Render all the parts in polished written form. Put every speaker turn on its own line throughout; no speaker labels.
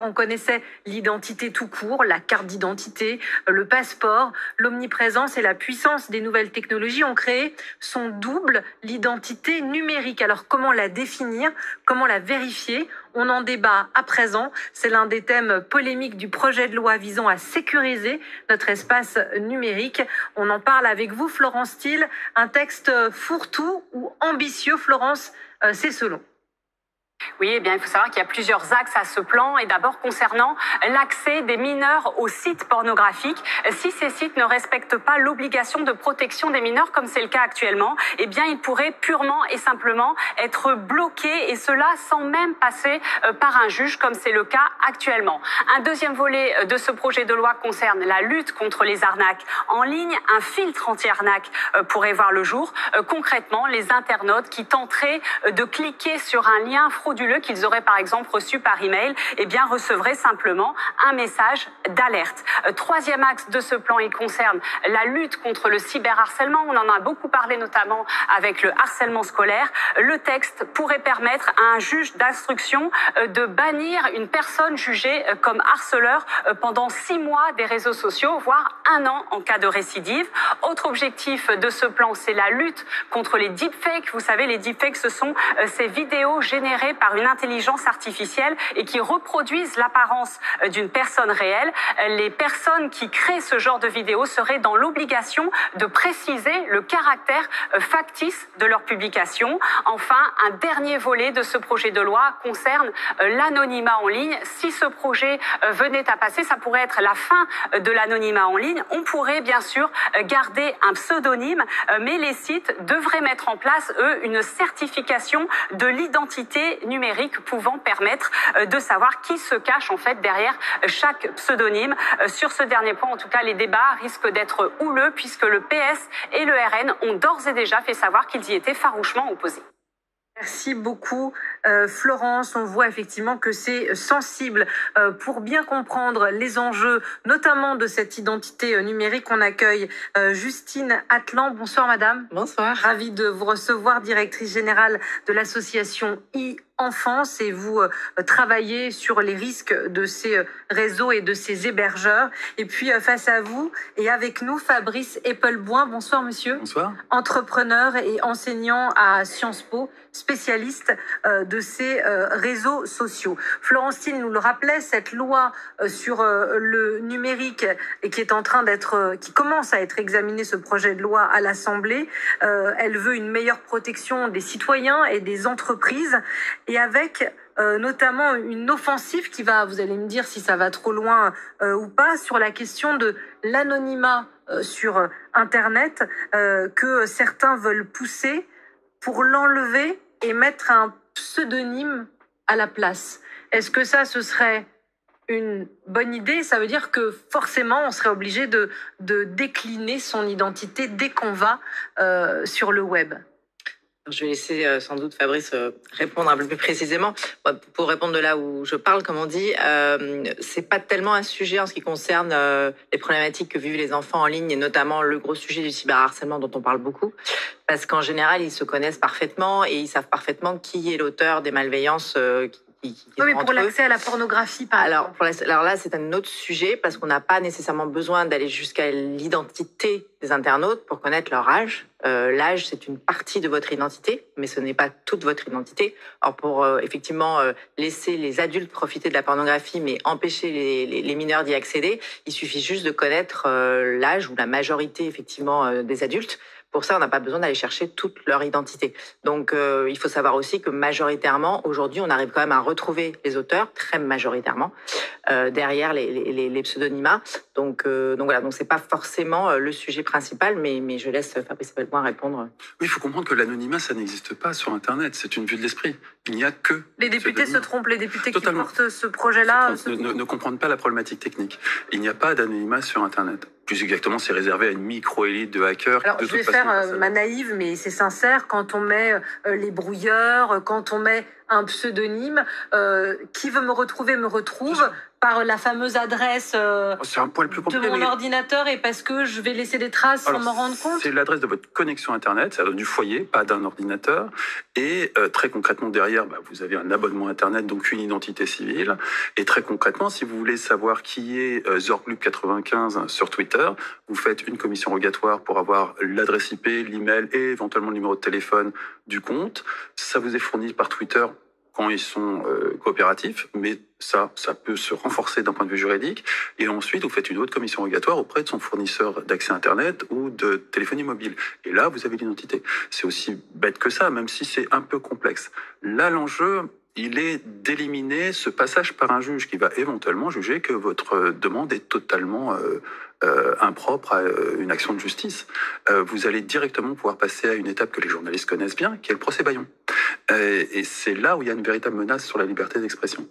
On connaissait l'identité tout court, la carte d'identité, le passeport. L'omniprésence et la puissance des nouvelles technologies ont créé son double, l'identité numérique. Alors comment la définir? Comment la vérifier? On en débat à présent. C'est l'un des thèmes polémiques du projet de loi visant à sécuriser notre espace numérique. On en parle avec vous, Florence Thiel. Un texte fourre-tout ou ambitieux, Florence, c'est selon.
Oui, eh bien, il faut savoir qu'il y a plusieurs axes à ce plan. Et d'abord, concernant l'accès des mineurs aux sites pornographiques, si ces sites ne respectent pas l'obligation de protection des mineurs, comme c'est le cas actuellement, eh bien, ils pourraient purement et simplement être bloqués, et cela sans même passer par un juge, comme c'est le cas actuellement. Un deuxième volet de ce projet de loi concerne la lutte contre les arnaques en ligne. Un filtre anti-arnaque pourrait voir le jour. Concrètement, les internautes qui tenteraient de cliquer sur un lien frauduleux qu'ils auraient par exemple reçu par email, eh bien recevraient simplement un message d'alerte. Troisième axe de ce plan, il concerne la lutte contre le cyberharcèlement. On en a beaucoup parlé notamment avec le harcèlement scolaire. Le texte pourrait permettre à un juge d'instruction de bannir une personne jugée comme harceleur pendant 6 mois des réseaux sociaux, voire 1 an en cas de récidive. Autre objectif de ce plan, c'est la lutte contre les deepfakes. Vous savez, les deepfakes, ce sont ces vidéos générées par une intelligence artificielle et qui reproduisent l'apparence d'une personne réelle. Les personnes qui créent ce genre de vidéos seraient dans l'obligation de préciser le caractère factice de leur publication. Enfin, un dernier volet de ce projet de loi concerne l'anonymat en ligne. Si ce projet venait à passer, ça pourrait être la fin de l'anonymat en ligne. On pourrait bien sûr garder un pseudonyme, mais les sites devraient mettre en place, eux, une certification de l'identité numérique pouvant permettre de savoir qui se cache en fait derrière chaque pseudonyme. Sur ce dernier point, en tout cas, les débats risquent d'être houleux puisque le PS et le RN ont d'ores et déjà fait savoir qu'ils y étaient farouchement opposés.
Merci beaucoup, Florence. On voit effectivement que c'est sensible. Pour bien comprendre les enjeux, notamment de cette identité numérique, on accueille Justine Atlan. Bonsoir, madame.
Bonsoir.
Ravie de vous recevoir, directrice générale de l'association e-Enfance, et vous travaillez sur les risques de ces réseaux et de ces hébergeurs. Et puis, face à vous et avec nous, Fabrice Eppelboin. Bonsoir, monsieur.
Bonsoir.
Entrepreneur et enseignant à Sciences Po, spécialiste de ces réseaux sociaux. Florence Thiel nous le rappelait, cette loi sur le numérique et qui est en train qui commence à être examinée, ce projet de loi à l'Assemblée, elle veut une meilleure protection des citoyens et des entreprises, et avec notamment une offensive qui va, vous allez me dire si ça va trop loin ou pas, sur la question de l'anonymat sur Internet que certains veulent pousser pour l'enlever et mettre un pseudonyme à la place. Est-ce que ça, ce serait une bonne idée? Ça veut dire que forcément, on serait obligé de décliner son identité dès qu'on va sur le web.
Je vais laisser sans doute Fabrice répondre un peu plus précisément. Pour répondre de là où je parle, comme on dit, c'est pas tellement un sujet en ce qui concerne les problématiques que vivent les enfants en ligne, et notamment le gros sujet du cyberharcèlement dont on parle beaucoup, parce qu'en général, ils se connaissent parfaitement et ils savent parfaitement qui est l'auteur des malveillances
oui, mais pour l'accès à la pornographie, par exemple.
Alors là, c'est un autre sujet, parce qu'on n'a pas nécessairement besoin d'aller jusqu'à l'identité des internautes pour connaître leur âge. L'âge, c'est une partie de votre identité, mais ce n'est pas toute votre identité. Alors pour effectivement laisser les adultes profiter de la pornographie, mais empêcher les mineurs d'y accéder, il suffit juste de connaître l'âge ou la majorité effectivement des adultes. Pour ça, on n'a pas besoin d'aller chercher toute leur identité. Donc, il faut savoir aussi que majoritairement, aujourd'hui, on arrive quand même à retrouver les auteurs, très majoritairement, derrière les pseudonymat. Donc voilà, donc c'est pas forcément le sujet principal, mais je laisse Fabrice Eppelboin répondre.
Oui, il faut comprendre que l'anonymat, ça n'existe pas sur Internet. C'est une vue de l'esprit. Il n'y a que...
Les députés se trompent, les députés
Totalement.
qui portent ce projet-là...
Ne comprennent pas la problématique technique. Il n'y a pas d'anonymat sur Internet. Plus exactement, c'est réservé à une micro-élite de hackers.
Alors, je vais faire ma naïve, mais c'est sincère. Quand on met les brouilleurs, quand on met un pseudonyme. Qui veut me retrouver me retrouve par la fameuse adresse
C'est un poil plus
de
compliqué.
mon ordinateur et parce que je vais laisser des traces sans m'en rendre compte.
C'est l'adresse de votre connexion Internet, c'est-à-dire du foyer, pas d'un ordinateur. Et très concrètement, derrière, vous avez un abonnement Internet, donc une identité civile. Et très concrètement, si vous voulez savoir qui est Zorglub95 sur Twitter, vous faites une commission rogatoire pour avoir l'adresse IP, l'email et éventuellement le numéro de téléphone du compte. Ça vous est fourni par Twitter quand ils sont coopératifs, mais ça peut se renforcer d'un point de vue juridique. Et ensuite, vous faites une autre commission rogatoire auprès de son fournisseur d'accès Internet ou de téléphonie mobile. Et là, vous avez l'identité. C'est aussi bête que ça, même si c'est un peu complexe. Là, l'enjeu, il est d'éliminer ce passage par un juge qui va éventuellement juger que votre demande est totalement impropre à une action de justice. Vous allez directement pouvoir passer à une étape que les journalistes connaissent bien, qui est le procès Bayon. Et c'est là où il y a une véritable menace sur la liberté d'expression.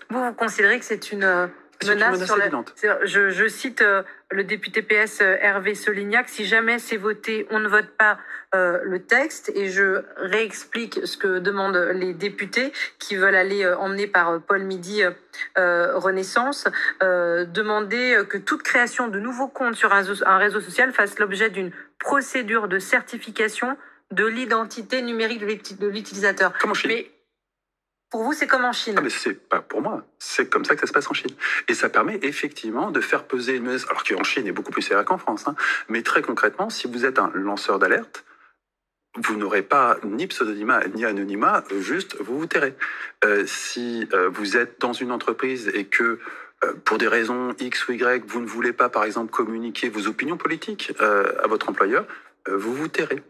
Vous considérez que c'est une menace sur
évidente.
Je cite le député PS Hervé Solignac, si jamais c'est voté, on ne vote pas le texte. Et je réexplique ce que demandent les députés qui veulent aller emmener par Paul Midi Renaissance, demander que toute création de nouveaux comptes sur un réseau social fasse l'objet d'une procédure de certification de l'identité numérique de l'utilisateur.
Comme en Chine.
Mais pour vous, c'est comme en Chine.
Ah, mais c'est pas pour moi. C'est comme ça que ça se passe en Chine. Et ça permet effectivement de faire peser une menace, alors qu'en Chine est beaucoup plus sévère qu'en France. Mais très concrètement, si vous êtes un lanceur d'alerte, vous n'aurez pas ni pseudonymat ni anonymat, juste vous tairez. Si vous êtes dans une entreprise et que pour des raisons X ou Y, vous ne voulez pas, par exemple, communiquer vos opinions politiques à votre employeur, vous vous tairez.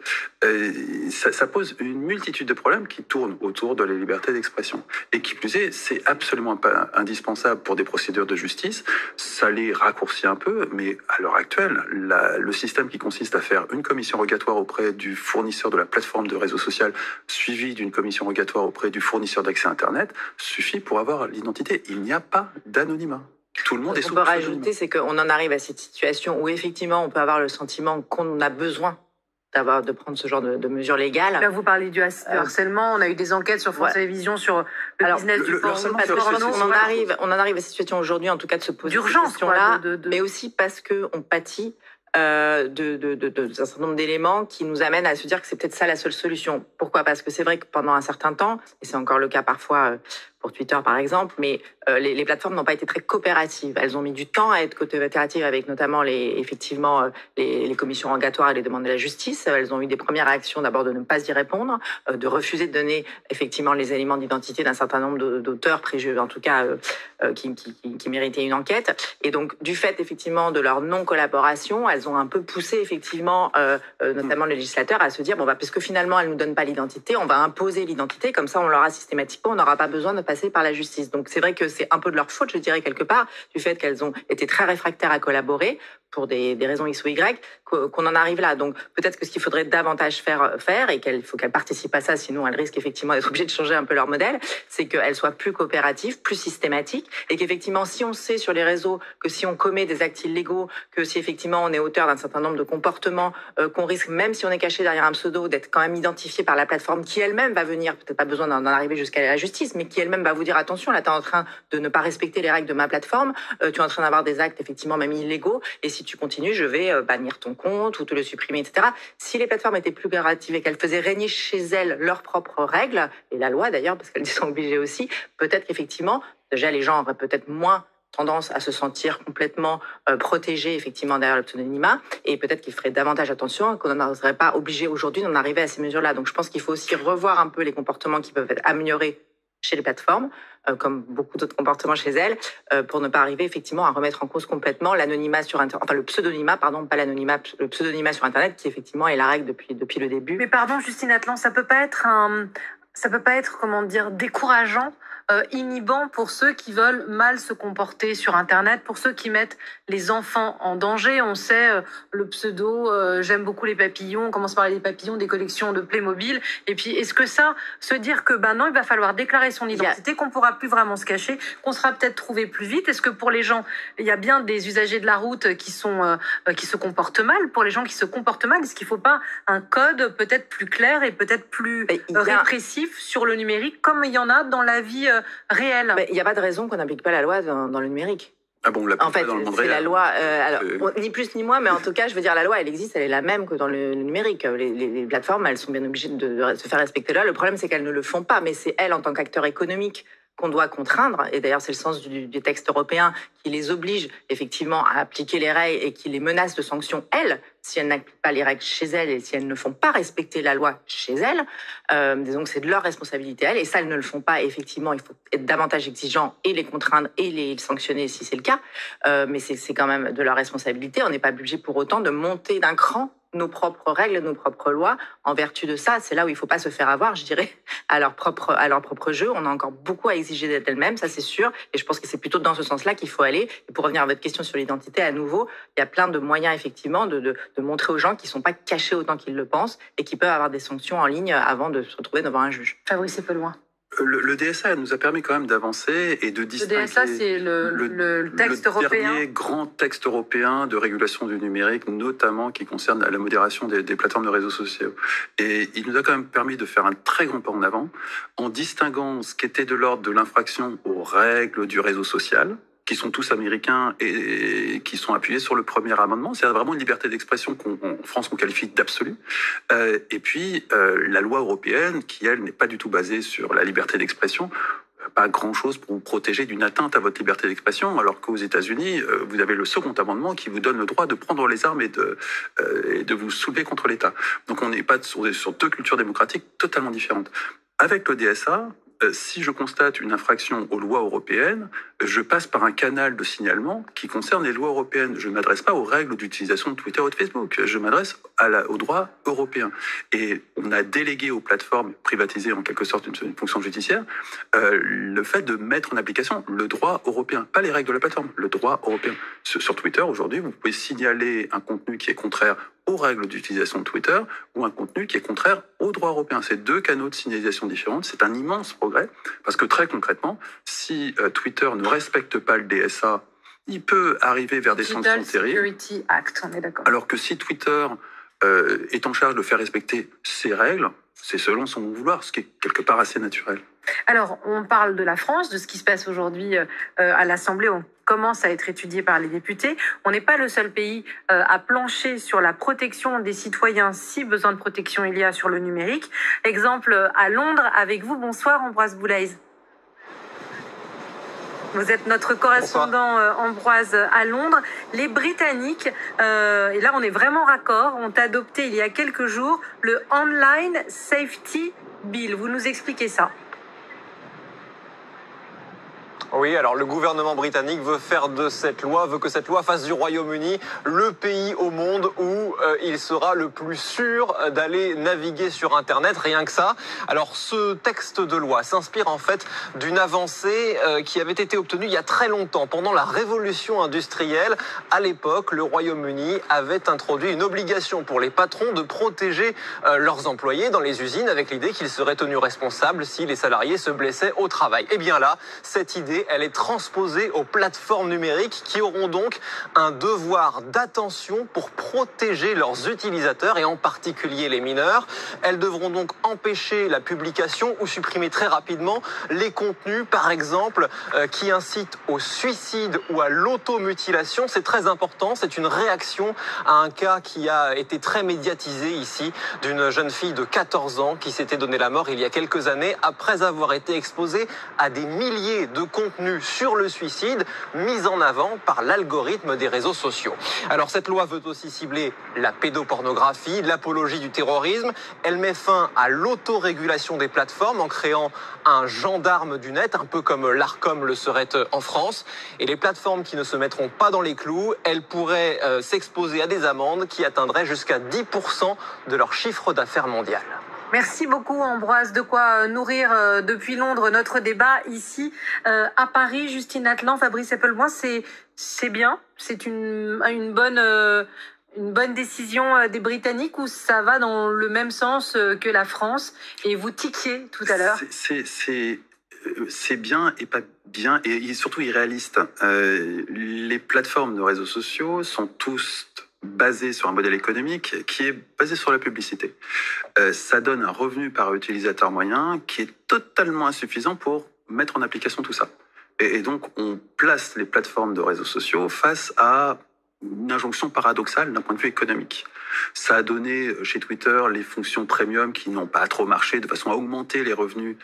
Ça pose une multitude de problèmes qui tournent autour de la liberté d'expression. Et qui plus est, c'est absolument pas indispensable pour des procédures de justice. Ça les raccourcit un peu, mais à l'heure actuelle, le système qui consiste à faire une commission rogatoire auprès du fournisseur de la plateforme de réseau social, suivi d'une commission rogatoire auprès du fournisseur d'accès Internet, suffit pour avoir l'identité. Il n'y a pas d'anonymat. Tout le monde est sous
pseudonyme. On peut rajouter, c'est qu'on en arrive à cette situation où effectivement on peut avoir le sentiment qu'on a besoin de prendre ce genre de mesures légales.
Là, vous parlez du harcèlement. On a eu des enquêtes sur France Télévisions sur le business du porno.
On en arrive à cette situation aujourd'hui, en tout cas, de se poser cette question-là, mais aussi parce qu'on pâtit d'un certain nombre d'éléments qui nous amènent à se dire que c'est peut-être ça la seule solution. Pourquoi ? Parce que c'est vrai que pendant un certain temps, et c'est encore le cas parfois pour Twitter par exemple, mais les plateformes n'ont pas été très coopératives. Elles ont mis du temps à être coopératives avec notamment les commissions rogatoires et les demandes de la justice. Elles ont eu des premières réactions d'abord de ne pas y répondre, de refuser de donner effectivement les éléments d'identité d'un certain nombre d'auteurs en tout cas qui méritaient une enquête. Et donc du fait effectivement de leur non-collaboration, elles ont un peu poussé effectivement notamment le législateur à se dire puisque finalement elles nous donnent pas l'identité, on va imposer l'identité, comme ça on l'aura systématiquement, on n'aura pas besoin de passer par la justice. Donc c'est vrai que c'est un peu de leur faute, je dirais quelque part, du fait qu'elles ont été très réfractaires à collaborer pour des raisons X ou Y, qu'on en arrive là. Donc peut-être que ce qu'il faudrait davantage faire et qu'il faut qu'elles participent à ça, sinon elles risquent effectivement d'être obligées de changer un peu leur modèle, c'est qu'elles soient plus coopératives, plus systématiques, et qu'effectivement si on sait sur les réseaux que si on commet des actes illégaux, que si effectivement on est auteur d'un certain nombre de comportements, qu'on risque, même si on est caché derrière un pseudo, d'être quand même identifié par la plateforme qui elle-même va venir, peut-être pas besoin d'en arriver jusqu'à la justice, mais qui elle-même va vous dire attention, là tu es en train de ne pas respecter les règles de ma plateforme, tu es en train d'avoir des actes effectivement même illégaux, et si tu continues, je vais bannir ton compte ou te le supprimer, etc. Si les plateformes étaient plus coopératives et qu'elles faisaient régner chez elles leurs propres règles, et la loi d'ailleurs, parce qu'elles y sont obligées aussi, peut-être qu'effectivement, déjà les gens auraient peut-être moins tendance à se sentir complètement protégés effectivement derrière le pseudonymat, et peut-être qu'il ferait davantage attention, qu'on n'en serait pas obligé aujourd'hui d'en arriver à ces mesures-là. Donc je pense qu'il faut aussi revoir un peu les comportements qui peuvent être améliorés chez les plateformes, comme beaucoup d'autres comportements chez elles, pour ne pas arriver effectivement à remettre en cause complètement l'anonymat sur Internet, enfin le pseudonymat, pardon, pas l'anonymat, le pseudonymat sur Internet, qui effectivement est la règle depuis le début.
Mais pardon, Justine Atlan, ça peut pas être comment dire, décourageant inhibant pour ceux qui veulent mal se comporter sur Internet, pour ceux qui mettent les enfants en danger. On sait le pseudo j'aime beaucoup les papillons, on commence par les papillons des collections de Playmobil. Et puis est-ce que ça, se dire que non, il va falloir déclarer son identité, qu'on pourra plus vraiment se cacher, qu'on sera peut-être trouvé plus vite. Est-ce que pour les gens, il y a bien des usagers de la route qui se comportent mal? Pour les gens qui se comportent mal, est-ce qu'il ne faut pas un code peut-être plus clair et peut-être plus répressif sur le numérique, comme il y en a dans la vie réelle?
Il n'y a pas de raison qu'on n'applique pas la loi dans le numérique.
Ah bon,
En fait, c'est la loi. Ni plus ni moins, mais en tout cas, je veux dire, la loi, elle existe, elle est la même que dans le numérique. Les plateformes, elles sont bien obligées de se faire respecter là. Le problème, c'est qu'elles ne le font pas, mais c'est elles, en tant qu'acteurs économiques, qu'on doit contraindre, et d'ailleurs c'est le sens du texte européen qui les oblige effectivement à appliquer les règles et qui les menace de sanctions, elles, si elles n'appliquent pas les règles chez elles et si elles ne font pas respecter la loi chez elles. Donc c'est de leur responsabilité elles, et ça elles ne le font pas. Et effectivement, il faut être davantage exigeant et les contraindre et les sanctionner si c'est le cas, mais c'est quand même de leur responsabilité. On n'est pas obligé pour autant de monter d'un cran nos propres règles, nos propres lois. En vertu de ça, c'est là où il ne faut pas se faire avoir, je dirais, à leur propre jeu. On a encore beaucoup à exiger d'elles-mêmes, ça c'est sûr. Et je pense que c'est plutôt dans ce sens-là qu'il faut aller. Et pour revenir à votre question sur l'identité, à nouveau, il y a plein de moyens, effectivement, de montrer aux gens qu'ils ne sont pas cachés autant qu'ils le pensent et qui peuvent avoir des sanctions en ligne avant de se retrouver devant un juge.
Fabrice, c'est peu loin.
Le DSA nous a permis quand même d'avancer et de distinguer...
Le DSA, c'est le texte européen.
Le dernier grand texte européen de régulation du numérique, notamment qui concerne la modération des plateformes de réseaux sociaux. Et il nous a quand même permis de faire un très grand pas en avant, en distinguant ce qui était de l'ordre de l'infraction aux règles du réseau social, qui sont tous américains et qui sont appuyés sur le premier amendement. C'est vraiment une liberté d'expression qu'en France on qualifie d'absolue. Et puis la loi européenne, qui elle n'est pas du tout basée sur la liberté d'expression, pas grand-chose pour vous protéger d'une atteinte à votre liberté d'expression, alors qu'aux États-Unis, vous avez le second amendement qui vous donne le droit de prendre les armes et de vous soulever contre l'État. Donc on n'est pas sur deux cultures démocratiques totalement différentes. Avec le DSA, si je constate une infraction aux lois européennes, je passe par un canal de signalement qui concerne les lois européennes. Je ne m'adresse pas aux règles d'utilisation de Twitter ou de Facebook. Je m'adresse au droit européen. Et on a délégué aux plateformes, privatisées en quelque sorte une fonction judiciaire, le fait de mettre en application le droit européen. Pas les règles de la plateforme, le droit européen. Sur Twitter, aujourd'hui, vous pouvez signaler un contenu qui est contraire aux règles d'utilisation de Twitter ou un contenu qui est contraire au droit européen. C'est deux canaux de signalisation différents. C'est un immense progrès parce que très concrètement, si Twitter ne respecte pas le DSA, il peut arriver vers des sanctions terribles.
Security Act, on est d'accord.
Alors que si Twitter est en charge de faire respecter ses règles, c'est selon son bon vouloir, ce qui est quelque part assez naturel.
Alors, on parle de la France, de ce qui se passe aujourd'hui à l'Assemblée. On commence à être étudié par les députés. On n'est pas le seul pays à plancher sur la protection des citoyens, si besoin de protection il y a sur le numérique. Exemple à Londres, avec vous. Bonsoir, Ambroise Boulaise. Vous êtes notre correspondant Ambroise à Londres. Les Britanniques, et là on est vraiment raccord, ont adopté il y a quelques jours le Online Safety Bill. Vous nous expliquez ça?
Oui, alors le gouvernement britannique veut que cette loi fasse du Royaume-Uni le pays au monde où il sera le plus sûr d'aller naviguer sur Internet, rien que ça. Alors ce texte de loi s'inspire en fait d'une avancée qui avait été obtenue il y a très longtemps, pendant la révolution industrielle. À l'époque, le Royaume-Uni avait introduit une obligation pour les patrons de protéger leurs employés dans les usines, avec l'idée qu'ils seraient tenus responsables si les salariés se blessaient au travail. Et bien là, cette idée, elle est transposée aux plateformes numériques qui auront donc un devoir d'attention pour protéger leurs utilisateurs et en particulier les mineurs. Elles devront donc empêcher la publication ou supprimer très rapidement les contenus, par exemple, qui incitent au suicide ou à l'automutilation. C'est très important, c'est une réaction à un cas qui a été très médiatisé ici, d'une jeune fille de 14 ans qui s'était donné la mort il y a quelques années après avoir été exposée à des milliers de contenus sur le suicide mis en avant par l'algorithme des réseaux sociaux. Alors cette loi veut aussi cibler la pédopornographie, l'apologie du terrorisme. Elle met fin à l'autorégulation des plateformes en créant un gendarme du net, un peu comme l'Arcom le serait en France. Et les plateformes qui ne se mettront pas dans les clous, elles pourraient s'exposer à des amendes qui atteindraient jusqu'à 10% de leur chiffre d'affaires mondial.
Merci beaucoup Ambroise, de quoi nourrir depuis Londres notre débat ici à Paris. Justine Atlan, Fabrice Eppelboin, c'est bien, c'est une bonne décision des Britanniques, ou ça va dans le même sens que la France, et vous tiquiez tout à l'heure.
C'est bien et pas bien, et surtout irréaliste. Les plateformes de réseaux sociaux sont tous basées sur un modèle économique qui est basé sur la publicité. Ça donne un revenu par utilisateur moyen qui est totalement insuffisant pour mettre en application tout ça. Et donc, on place les plateformes de réseaux sociaux face à une injonction paradoxale d'un point de vue économique. Ça a donné chez Twitter les fonctions premium qui n'ont pas trop marché de façon à augmenter les revenus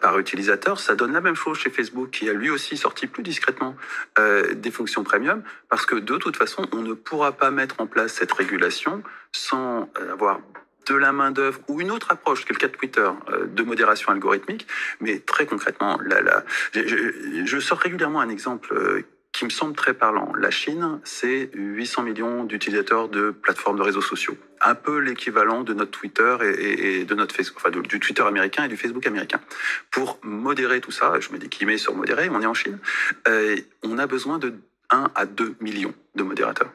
par utilisateur. Ça donne la même chose chez Facebook qui a lui aussi sorti plus discrètement des fonctions premium parce que de toute façon, on ne pourra pas mettre en place cette régulation sans avoir de la main-d'œuvre ou une autre approche, qui est le cas de Twitter, de modération algorithmique. Mais très concrètement, je sors régulièrement un exemple qui me semble très parlant. La Chine, c'est 800 millions d'utilisateurs de plateformes de réseaux sociaux. Un peu l'équivalent de notre Twitter et de notre Facebook, enfin du Twitter américain et du Facebook américain. Pour modérer tout ça, je mets des guillemets sur modérer, on est en Chine, on a besoin de 1 à 2 millions de modérateurs.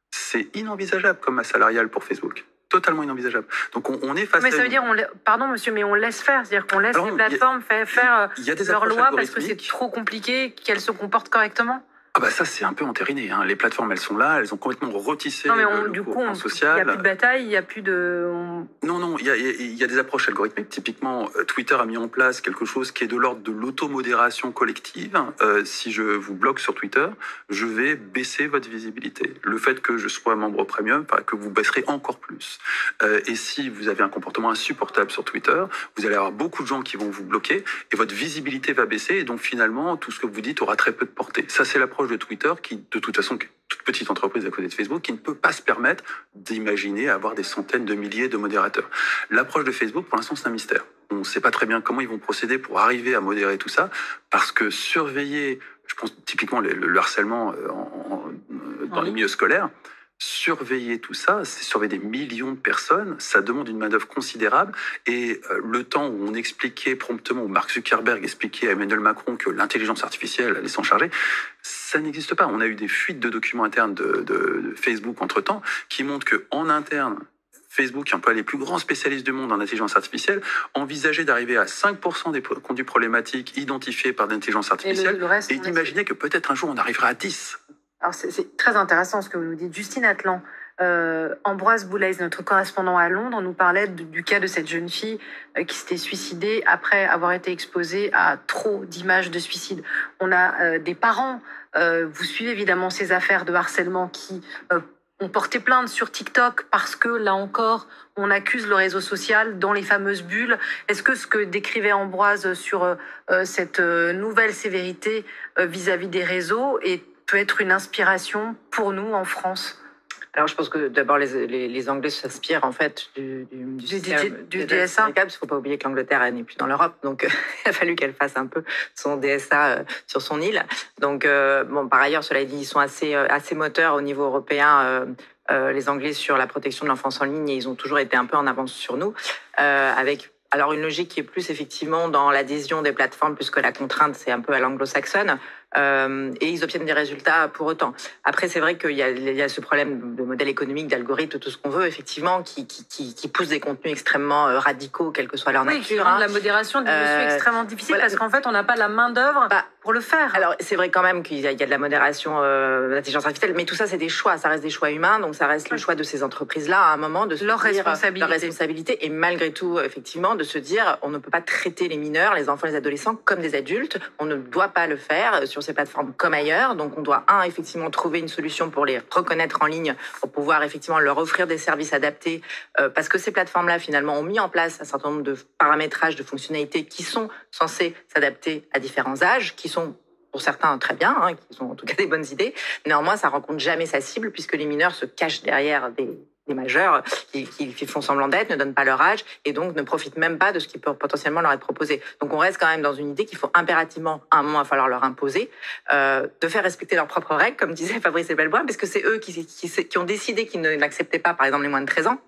C'est inenvisageable comme masse salariale pour Facebook. Totalement inenvisageable. Donc on est face
mais ça veut dire, pardon monsieur, mais on laisse faire, c'est-à-dire qu'on laisse les plateformes faire leur loi parce que c'est trop compliqué qu'elles se comportent correctement.
Ah bah ça c'est un peu entériné. Hein. Les plateformes elles sont là, elles ont complètement retissé
du coup, social. Il n'y a plus de bataille, il n'y a plus de.
Non, il y a des approches algorithmiques. Typiquement, Twitter a mis en place quelque chose qui est de l'ordre de l'automodération collective. Si je vous bloque sur Twitter, je vais baisser votre visibilité. Le fait que je sois membre premium, que vous baisserez encore plus. Et si vous avez un comportement insupportable sur Twitter, vous allez avoir beaucoup de gens qui vont vous bloquer et votre visibilité va baisser. Et donc finalement, tout ce que vous dites aura très peu de portée. Ça c'est l'approche de Twitter qui, de toute façon, toute petite entreprise à côté de Facebook, qui ne peut pas se permettre d'imaginer avoir des centaines de milliers de modérateurs. L'approche de Facebook, pour l'instant, c'est un mystère. On ne sait pas très bien comment ils vont procéder pour arriver à modérer tout ça, parce que surveiller, je pense typiquement le harcèlement dans les milieux scolaires, surveiller tout ça, c'est surveiller des millions de personnes, ça demande une main-d'œuvre considérable. Et le temps où on expliquait promptement, où Mark Zuckerberg expliquait à Emmanuel Macron que l'intelligence artificielle allait s'en charger, ça n'existe pas. On a eu des fuites de documents internes de Facebook entre-temps qui montrent qu'en interne, Facebook, qui emploie les plus grands spécialistes du monde en intelligence artificielle, envisageait d'arriver à 5% des conduites problématiques identifiées par l'intelligence artificielle et d'imaginer que peut-être un jour on arrivera à 10%.
Alors c'est très intéressant ce que vous nous dites. Justine Atlan, Ambroise Boulez, notre correspondant à Londres, nous parlait du cas de cette jeune fille qui s'était suicidée après avoir été exposée à trop d'images de suicide. On a des parents, vous suivez évidemment ces affaires de harcèlement qui ont porté plainte sur TikTok parce que, là encore, on accuse le réseau social dans les fameuses bulles. Est-ce que ce que décrivait Ambroise sur cette nouvelle sévérité vis-à-vis des réseaux peut être une inspiration pour nous en France?
Alors, je pense que d'abord, les Anglais s'inspirent en fait du DSA. Parce qu'il ne faut pas oublier que l'Angleterre n'est plus dans l'Europe, donc il a fallu qu'elle fasse un peu son DSA sur son île. Donc, par ailleurs, cela dit, ils sont assez moteurs au niveau européen. Les Anglais sur la protection de l'enfance en ligne, et ils ont toujours été un peu en avance sur nous, avec alors une logique qui est plus effectivement dans l'adhésion des plateformes, puisque la contrainte c'est un peu à l'anglo-saxonne. Et ils obtiennent des résultats pour autant. Après, c'est vrai qu'il y a ce problème de modèle économique, d'algorithme, tout ce qu'on veut, effectivement, qui pousse des contenus extrêmement radicaux, quelle que soit leur nature.
Qui rend la modération d'une notion extrêmement difficile, parce qu'en fait, on n'a pas la main-d'œuvre pour le faire.
Alors, c'est vrai quand même qu'il y a de la modération d'intelligence artificielle, mais tout ça, c'est des choix. Ça reste des choix humains, donc ça reste le choix de ces entreprises-là, à un moment, de se
leur
responsabilité. Et malgré tout, effectivement, de se dire, on ne peut pas traiter les mineurs, les enfants, les adolescents, comme des adultes. On ne doit pas le faire sur ces plateformes comme ailleurs. Donc, on doit, effectivement, trouver une solution pour les reconnaître en ligne, pour pouvoir, effectivement, leur offrir des services adaptés, parce que ces plateformes-là, finalement, ont mis en place un certain nombre de paramétrages, de fonctionnalités qui sont censés s'adapter à différents âges, qui sont pour certains très bien, qui sont en tout cas des bonnes idées. Néanmoins, ça rencontre jamais sa cible, puisque les mineurs se cachent derrière des majeurs qui font semblant d'être, ne donnent pas leur âge et donc ne profitent même pas de ce qui peut potentiellement leur être proposé. Donc on reste quand même dans une idée qu'il faut impérativement, à un moment, il va falloir leur imposer, de faire respecter leurs propres règles, comme disait Fabrice Eppelboin, parce que c'est eux qui ont décidé qu'ils n'acceptaient pas, par exemple, les moins de 13 ans.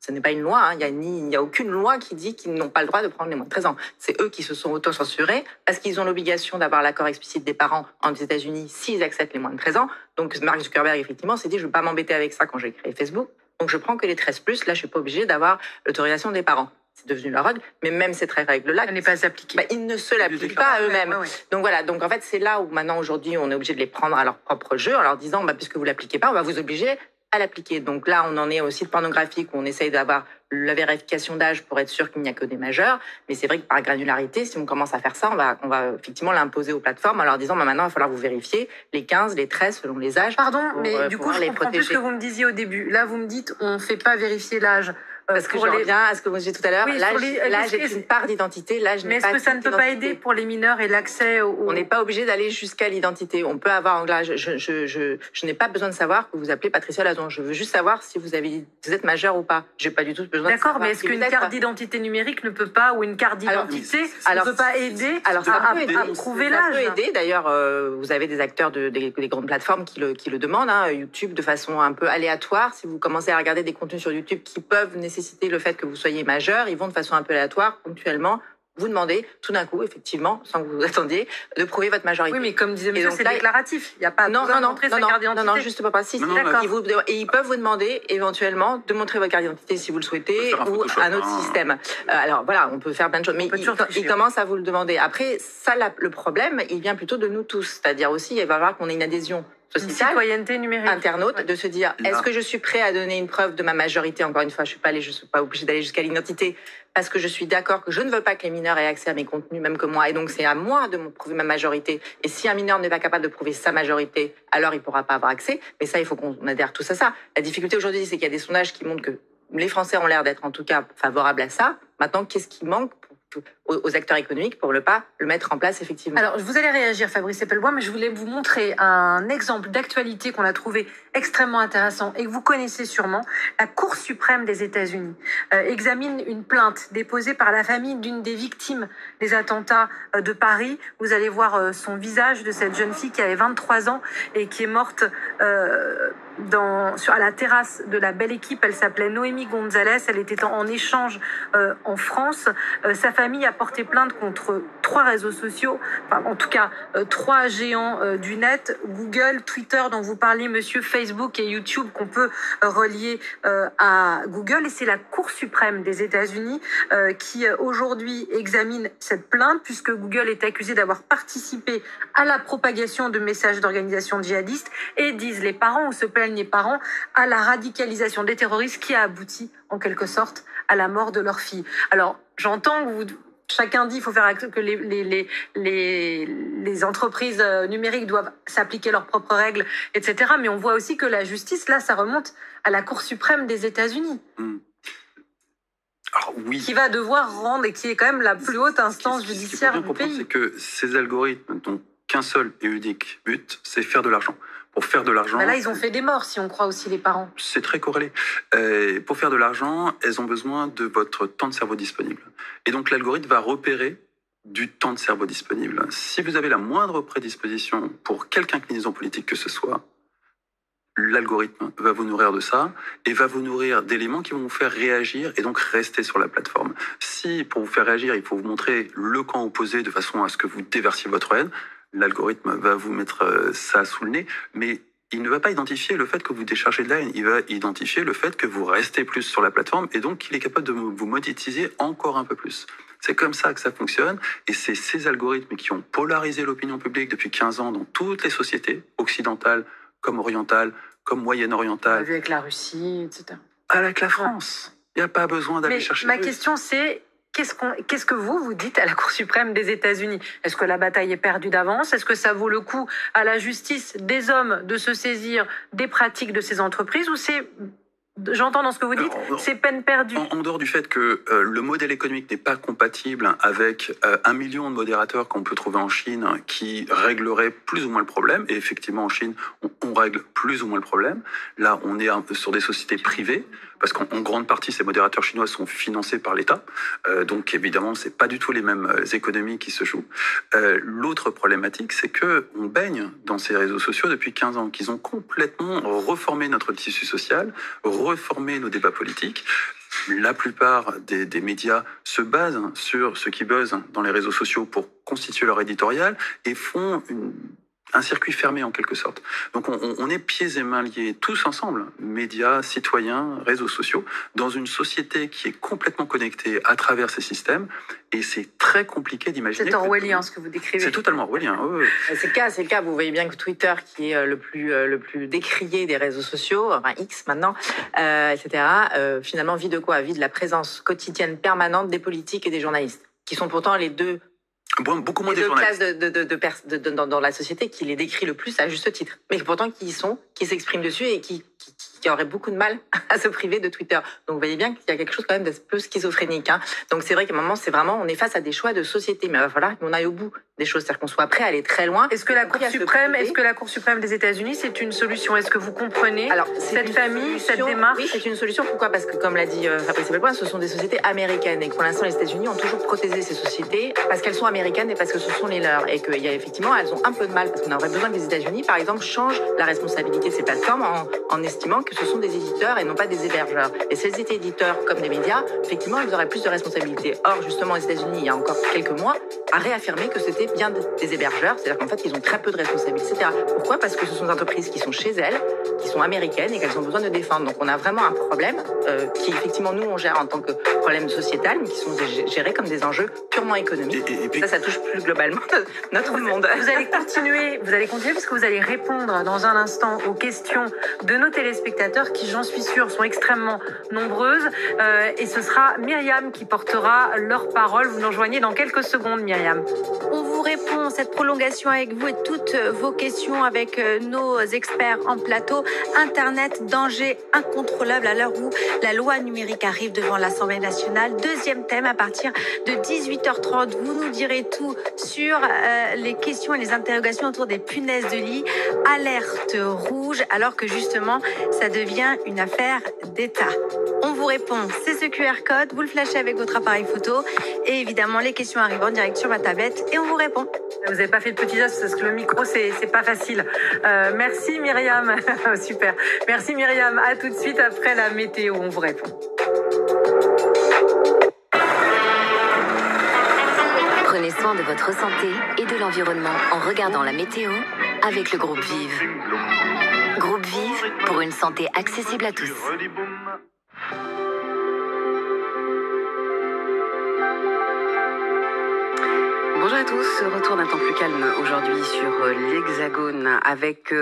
Ce n'est pas une loi, hein. Il n'y a aucune loi qui dit qu'ils n'ont pas le droit de prendre les moins de 13 ans. C'est eux qui se sont auto-censurés parce qu'ils ont l'obligation d'avoir l'accord explicite des parents aux États-Unis s'ils acceptent les moins de 13 ans. Donc Mark Zuckerberg, effectivement, s'est dit, je ne veux pas m'embêter avec ça quand j'ai créé Facebook. Donc je prends que les 13+, là je ne suis pas obligée d'avoir l'autorisation des parents. C'est devenu leur règle, mais même cette règle-là,
Elle n'est pas appliquée.
Ils ne se l'appliquent pas à eux-mêmes.
Ouais.
Donc voilà, donc en fait c'est là où maintenant aujourd'hui on est obligé de les prendre à leur propre jeu en leur disant, puisque vous l'appliquez pas, on va vous obliger à l'appliquer. Donc là, on en est au site pornographique où on essaye d'avoir la vérification d'âge pour être sûr qu'il n'y a que des majeurs. Mais c'est vrai que par granularité, si on commence à faire ça, on va effectivement l'imposer aux plateformes en leur disant maintenant, il va falloir vous vérifier les 15, les 13 selon les âges.
Pardon, mais du coup, je comprends plus ce que vous me disiez au début. Là, vous me dites, on ne fait pas vérifier l'âge.
Parce que je reviens à ce que vous disiez tout à l'heure, l'âge est une part d'identité.
Mais est-ce que ça ne peut pas aider pour les mineurs et l'accès au...
On n'est pas obligé d'aller jusqu'à l'identité. On peut avoir... Je n'ai pas besoin de savoir que vous appelez Patricia Lazon. Je veux juste savoir si vous êtes majeur ou pas. J'ai pas du tout besoin de savoir.
D'accord, mais est-ce qu'une carte d'identité numérique ne peut pas, ou une carte d'identité ne peut pas aider à prouver l'âge?
Ça peut aider. D'ailleurs, vous avez des acteurs des grandes plateformes qui le demandent. Hein. YouTube, de façon un peu aléatoire. Si vous commencez à regarder des contenus sur YouTube qui peuvent nécessiter le fait que vous soyez majeur, ils vont de façon un peu aléatoire, ponctuellement, vous demander, tout d'un coup, effectivement, sans que vous vous attendiez, de prouver votre majorité.
Oui, mais comme disait monsieur, c'est déclaratif. Il n'y a pas besoin de montrer sa carte d'identité.
Non, justement pas. Si, d'accord. Et ils peuvent vous demander, éventuellement, de montrer votre carte d'identité si vous le souhaitez, ou un autre système. Alors, voilà, on peut faire plein de choses, mais ils commencent à vous le demander. Après, ça, le problème, il vient plutôt de nous tous. C'est-à-dire aussi, il va falloir qu'on ait une adhésion sociale,
citoyenneté numérique,
internaute, de se dire, est-ce que je suis prêt à donner une preuve de ma majorité? Encore une fois, je suis pas obligée d'aller jusqu'à l'identité, parce que je suis d'accord que je ne veux pas que les mineurs aient accès à mes contenus, même que moi. Et donc, c'est à moi de prouver ma majorité. Et si un mineur n'est pas capable de prouver sa majorité, alors il pourra pas avoir accès. Mais ça, il faut qu'on adhère tous à ça. La difficulté aujourd'hui, c'est qu'il y a des sondages qui montrent que les Français ont l'air d'être en tout cas favorables à ça. Maintenant, qu'est-ce qui manque aux acteurs économiques pour ne pas le mettre en place, effectivement?
Alors, vous allez réagir, Fabrice Eppelbois, mais je voulais vous montrer un exemple d'actualité qu'on a trouvé extrêmement intéressant et que vous connaissez sûrement. La Cour suprême des États-Unis examine une plainte déposée par la famille d'une des victimes des attentats de Paris. Vous allez voir son visage de cette jeune fille qui avait 23 ans et qui est morte à la terrasse de la Belle Équipe. Elle s'appelait Noémie Gonzalez. Elle était en échange en France. Sa famille a porté plainte contre 3 réseaux sociaux, enfin, en tout cas 3 géants du net, Google, Twitter dont vous parliez, monsieur, Facebook et YouTube qu'on peut relier à Google. Et c'est la Cour suprême des États-Unis qui aujourd'hui examine cette plainte, puisque Google est accusé d'avoir participé à la propagation de messages d'organisations djihadistes et, disent les parents, ou se plaignent les parents, à la radicalisation des terroristes qui a abouti en quelque sorte à la mort de leur fille. Alors, j'entends que chacun dit qu'il faut faire que les entreprises numériques doivent s'appliquer leurs propres règles, etc. Mais on voit aussi que la justice, là, ça remonte à la Cour suprême des États-Unis.
Alors, oui.
Qui va devoir rendre, et qui est quand même la plus haute instance judiciaire du pays.
C'est que ces algorithmes n'ont qu'un seul et unique but, c'est faire de l'argent. Pour faire de l'argent...
Là, ils ont fait des morts, si on croit aussi les parents.
C'est très corrélé. Pour faire de l'argent, elles ont besoin de votre temps de cerveau disponible. Et donc, l'algorithme va repérer du temps de cerveau disponible. Si vous avez la moindre prédisposition pour quelque inclinaison politique que ce soit, l'algorithme va vous nourrir de ça et va vous nourrir d'éléments qui vont vous faire réagir et donc rester sur la plateforme. Si, pour vous faire réagir, il faut vous montrer le camp opposé de façon à ce que vous déversiez votre haine, l'algorithme va vous mettre ça sous le nez, mais il ne va pas identifier le fait que vous déchargez de la haine, il va identifier le fait que vous restez plus sur la plateforme et donc qu'il est capable de vous monétiser encore un peu plus. C'est comme ça que ça fonctionne et c'est ces algorithmes qui ont polarisé l'opinion publique depuis 15 ans dans toutes les sociétés, occidentales comme orientales, comme moyen-orientales.
On l'a vu avec la Russie, etc.
Avec la France. Il n'y a pas besoin d'aller chercher...
Ma question, c'est... Qu'est-ce que vous dites à la Cour suprême des États-Unis? Est-ce que la bataille est perdue d'avance? Est-ce que ça vaut le coup à la justice des hommes de se saisir des pratiques de ces entreprises, ou c'est, j'entends dans ce que vous dites, c'est peine perdue?
En dehors du fait que le modèle économique n'est pas compatible avec 1 million de modérateurs qu'on peut trouver en Chine qui régleraient plus ou moins le problème, et effectivement en Chine, on règle plus ou moins le problème. Là, on est un peu sur des sociétés privées, parce qu'en grande partie, ces modérateurs chinois sont financés par l'État. Donc, évidemment, c'est pas du tout les mêmes économies qui se jouent. L'autre problématique, c'est que on baigne dans ces réseaux sociaux depuis 15 ans, qu'ils ont complètement reformé notre tissu social, reformé nos débats politiques. La plupart des médias se basent sur ce qui buzz dans les réseaux sociaux pour constituer leur éditorial et font un circuit fermé en quelque sorte. Donc on est pieds et mains liés tous ensemble, médias, citoyens, réseaux sociaux, dans une société qui est complètement connectée à travers ces systèmes, et c'est très compliqué d'imaginer...
C'est orwellien ce que vous décrivez.
C'est totalement orwellien, oui.
C'est le cas. Vous voyez bien que Twitter, qui est le plus décrié des réseaux sociaux, enfin X maintenant, etc., finalement vit de quoi? Vit de la présence quotidienne permanente des politiques et des journalistes, qui sont pourtant les deux
beaucoup moins
les
des
deux
journalistes.
classes dans la société qui les décrit le plus à juste titre, mais pourtant qui s'expriment dessus et qui auraient beaucoup de mal à se priver de Twitter. Donc vous voyez bien qu'il y a quelque chose quand même d'un peu schizophrénique. Donc c'est vrai qu'à un moment, on est face à des choix de société, mais il va falloir qu'on aille au bout des choses, c'est-à-dire qu'on soit prêt à aller très loin.
Est-ce que la Cour suprême des États-Unis, c'est une solution? Est-ce que vous comprenez cette famille, cette démarche?
Oui, c'est une solution. Pourquoi? Parce que, comme l'a dit Fabrice Ebelpoint, ce sont des sociétés américaines et que pour l'instant, les États-Unis ont toujours protégé ces sociétés parce qu'elles sont américaines et parce que ce sont les leurs, et qu'il y a effectivement, elles ont un peu de mal parce qu'on aurait besoin que les États-Unis, par exemple, changent la responsabilité de ces plateformes en estimant que ce sont des éditeurs et non pas des hébergeurs. Et si elles étaient éditeurs comme des médias, effectivement, ils auraient plus de responsabilités. Or, justement, les États-Unis, il y a encore quelques mois, a réaffirmé que c'était bien des hébergeurs, c'est-à-dire qu'en fait, ils ont très peu de responsabilités, etc. Pourquoi? Parce que ce sont des entreprises qui sont chez elles, qui sont américaines et qu'elles ont besoin de défendre. Donc, on a vraiment un problème qui, effectivement, nous, on gère en tant que problème sociétal, mais qui sont gérés comme des enjeux purement économiques.
Et puis...
Ça touche plus globalement notre monde.
Vous allez continuer parce que vous allez répondre dans un instant aux questions de nos téléspectateurs qui, j'en suis sûre, sont extrêmement nombreuses. Et ce sera Myriam qui portera leur parole. Vous nous rejoignez dans quelques secondes, Myriam.
On vous répond cette prolongation avec vous et toutes vos questions avec nos experts en plateau. Internet, danger incontrôlable à l'heure où la loi numérique arrive devant l'Assemblée nationale. Deuxième thème à partir de 18h30. Vous nous direz tout sur les questions et les interrogations autour des punaises de lit. Alerte rouge, alors que justement, ça devient une affaire d'État. On vous répond, c'est ce QR code, vous le flashez avec votre appareil photo et évidemment, les questions arrivent en direct sur ma tablette et on vous répond.
Vous n'avez pas fait de petits gestes parce que le micro, c'est pas facile. Merci Myriam. Super. Merci Myriam. À tout de suite après la météo, on vous répond.
Prenez soin de votre santé et de l'environnement en regardant la météo avec le groupe Vive. Groupe Vive pour une santé accessible à tous.
Bonjour à tous, retour d'un temps plus calme aujourd'hui sur l'Hexagone avec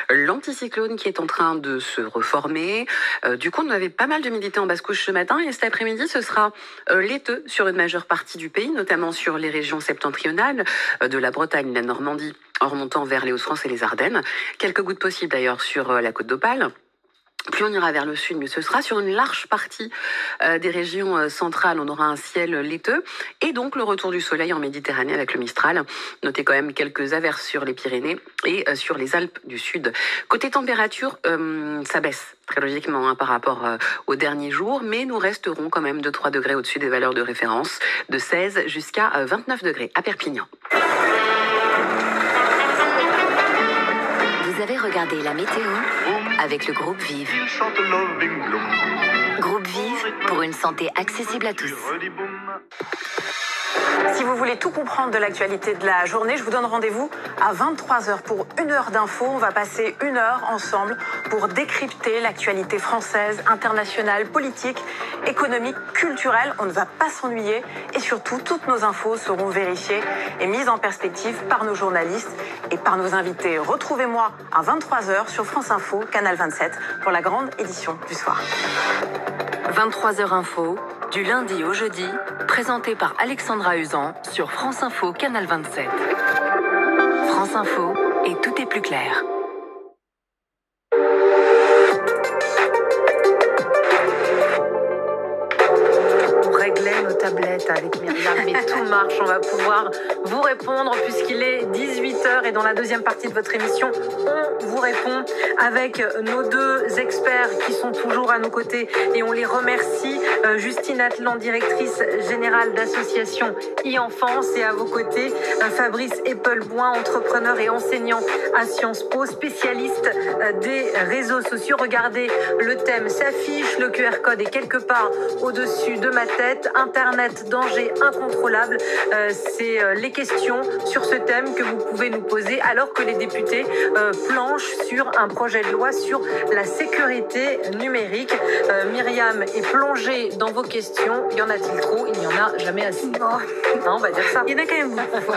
l'anticyclone qui est en train de se reformer. Du coup, on avait pas mal d'humidité en basse-couche ce matin et cet après-midi, ce sera laiteux sur une majeure partie du pays, notamment sur les régions septentrionales de la Bretagne, la Normandie, en remontant vers les Hauts-de-France et les Ardennes. Quelques gouttes possibles d'ailleurs sur la côte d'Opale. Plus on ira vers le sud, mieux ce sera. Sur une large partie des régions centrales, on aura un ciel laiteux et donc le retour du soleil en Méditerranée avec le Mistral. Notez quand même quelques averses sur les Pyrénées et sur les Alpes du Sud. Côté température, ça baisse très logiquement par rapport aux derniers jours, mais nous resterons quand même 2-3 degrés au-dessus des valeurs de référence, de 16 jusqu'à 29 degrés à Perpignan.
Vous avez regardé la météo avec le groupe Vive. Groupe Vive pour une santé accessible à tous.
Si vous voulez tout comprendre de l'actualité de la journée, je vous donne rendez-vous à 23h pour 1 heure d'infos. On va passer 1 heure ensemble pour décrypter l'actualité française, internationale, politique, économique, culturelle. On ne va pas s'ennuyer et surtout, toutes nos infos seront vérifiées et mises en perspective par nos journalistes et par nos invités. Retrouvez-moi à 23h sur France Info, Canal 27, pour la grande édition du soir.
23h Info, du lundi au jeudi, présenté par Alexandra Usan sur France Info, Canal 27. France Info, et tout est plus clair.
réglait nos tablettes avec Myriam, mais tout marche. On va pouvoir vous répondre puisqu'il est 18h et dans la deuxième partie de votre émission, on vous répond avec nos deux experts qui sont toujours à nos côtés et on les remercie. Justine Atlan, directrice générale d'association e-enfance, et à vos côtés, Fabrice Eppelboin, entrepreneur et enseignant à Sciences Po, spécialiste des réseaux sociaux. Regardez, le thème s'affiche, le QR code est quelque part au-dessus de ma tête. Internet, danger incontrôlable. C'est les questions sur ce thème que vous pouvez nous poser alors que les députés planchent sur un projet de loi sur la sécurité numérique. Myriam est plongée dans vos questions. Y en a-t-il trop? Il n'y en a jamais assez. Non, on va dire ça.
Il y en a quand même beaucoup.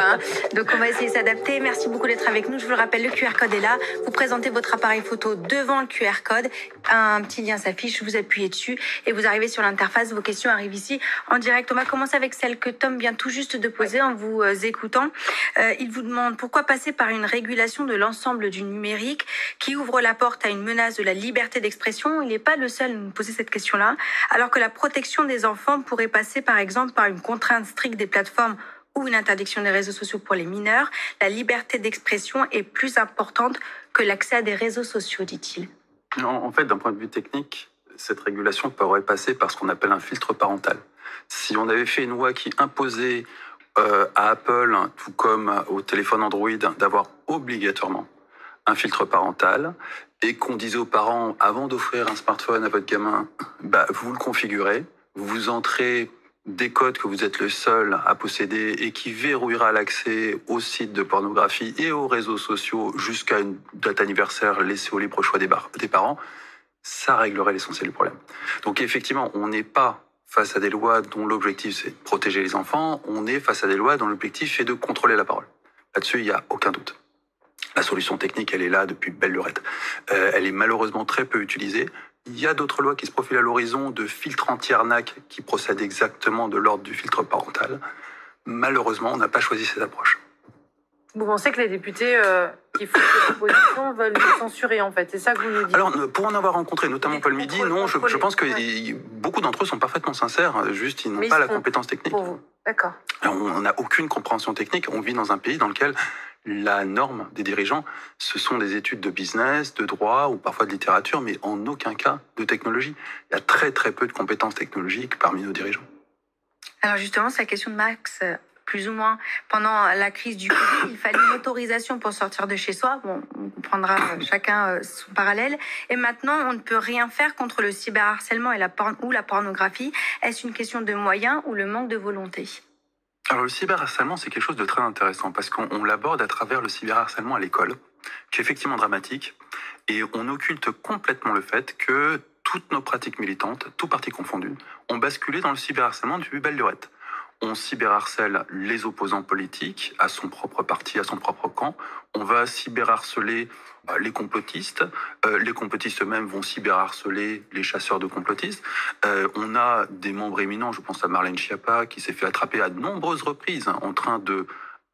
Donc on va essayer de s'adapter. Merci beaucoup d'être avec nous. Je vous le rappelle, le QR code est là. Vous présentez votre appareil photo devant le QR code. Un petit lien s'affiche, vous appuyez dessus et vous arrivez sur l'interface. Vos questions arrivent ici en direct. On va commencer avec celle que Tom vient tout juste de poser en vous écoutant. Il vous demande pourquoi passer par une régulation de l'ensemble du numérique qui ouvre la porte à une menace de la liberté d'expression. Il n'est pas le seul à nous poser cette question-là. Alors que la protection des enfants pourrait passer par exemple par une contrainte stricte des plateformes ou une interdiction des réseaux sociaux pour les mineurs, la liberté d'expression est plus importante que l'accès à des réseaux sociaux, dit-il.
Non, en fait, d'un point de vue technique, cette régulation pourrait passer par ce qu'on appelle un filtre parental. Si on avait fait une loi qui imposait à Apple, tout comme au téléphone Android, d'avoir obligatoirement un filtre parental, et qu'on disait aux parents, avant d'offrir un smartphone à votre gamin, vous le configurez, vous entrez des codes que vous êtes le seul à posséder et qui verrouillera l'accès aux sites de pornographie et aux réseaux sociaux jusqu'à une date anniversaire laissée au libre choix des parents, ça réglerait l'essentiel du problème. Donc effectivement, on n'est pas face à des lois dont l'objectif c'est de protéger les enfants, on est face à des lois dont l'objectif est de contrôler la parole. Là-dessus, il n'y a aucun doute. La solution technique, elle est là depuis belle lurette. Elle est malheureusement très peu utilisée. Il y a d'autres lois qui se profilent à l'horizon de filtres anti-arnaque qui procèdent exactement de l'ordre du filtre parental. Malheureusement, on n'a pas choisi cette approche.
Vous pensez que les députés qui font cette proposition veulent nous censurer, en fait? C'est ça que vous nous dites?
Alors, pour en avoir rencontré, notamment Paul Midi, non, je pense que beaucoup d'entre eux sont parfaitement sincères, juste ils n'ont pas la compétence technique.
Pour vous. D'accord.
On n'a aucune compréhension technique. On vit dans un pays dans lequel la norme des dirigeants, ce sont des études de business, de droit ou parfois de littérature, mais en aucun cas de technologie. Il y a très très peu de compétences technologiques parmi nos dirigeants.
Alors justement, c'est la question de Max. Plus ou moins, pendant la crise du Covid, il fallait une autorisation pour sortir de chez soi. Bon, on comprendra chacun son parallèle. Et maintenant, on ne peut rien faire contre le cyberharcèlement et la pornographie. Est-ce une question de moyens ou le manque de volonté?
Alors le cyberharcèlement, c'est quelque chose de très intéressant parce qu'on l'aborde à travers le cyberharcèlement à l'école, qui est effectivement dramatique, et on occulte complètement le fait que toutes nos pratiques militantes, tout parti confondu, ont basculé dans le cyberharcèlement depuis belle lurette. On cyberharcèle les opposants politiques à son propre parti, à son propre camp. On va cyberharceler les complotistes. Les complotistes eux-mêmes vont cyberharceler les chasseurs de complotistes. On a des membres éminents, je pense à Marlène Schiappa, qui s'est fait attraper à de nombreuses reprises en train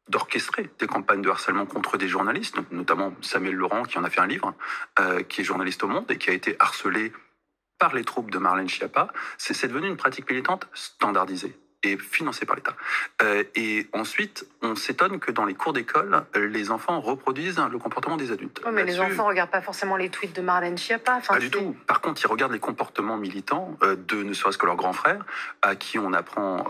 d'orchestrer des campagnes de harcèlement contre des journalistes, notamment Samuel Laurent, qui en a fait un livre, qui est journaliste au Monde et qui a été harcelé par les troupes de Marlène Schiappa. C'est devenu une pratique militante standardisée et financée par l'État. Et ensuite, on s'étonne que dans les cours d'école, les enfants reproduisent le comportement des adultes.
Oh, mais les enfants ne regardent pas forcément les tweets de Marlène Schiappa.
Pas du tout. Par contre, ils regardent les comportements militants de ne serait-ce que leurs grands frères, à qui on apprend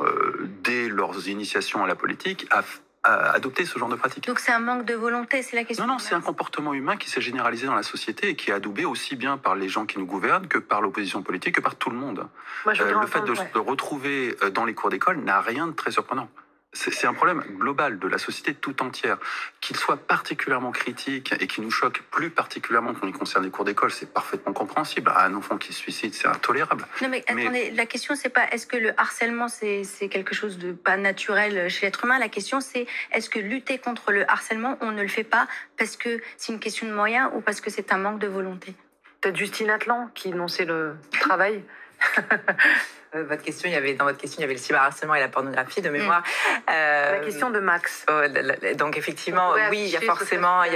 dès leurs initiations à la politique à adopter ce genre de pratique.
Donc c'est un manque de volonté, c'est la question.
Non, c'est un comportement humain qui s'est généralisé dans la société et qui est adoubé aussi bien par les gens qui nous gouvernent que par l'opposition politique, que par tout le monde.
Moi,
le fait de retrouver dans les cours d'école n'a rien de très surprenant. C'est un problème global de la société tout entière. Qu'il soit particulièrement critique et qui nous choque plus particulièrement quand il concerne les cours d'école, c'est parfaitement compréhensible. Un enfant qui se suicide, c'est intolérable.
Non mais attendez, la question c'est pas est-ce que le harcèlement c'est quelque chose de pas naturel chez l'être humain. La question c'est est-ce que lutter contre le harcèlement, on ne le fait pas parce que c'est une question de moyens ou parce que c'est un manque de volonté?
Peut-être Justine Atlan qui énonçait le travail.
Dans votre question, il y avait le cyberharcèlement et la pornographie de mémoire.
La question de Max.
Donc effectivement, oui, il y a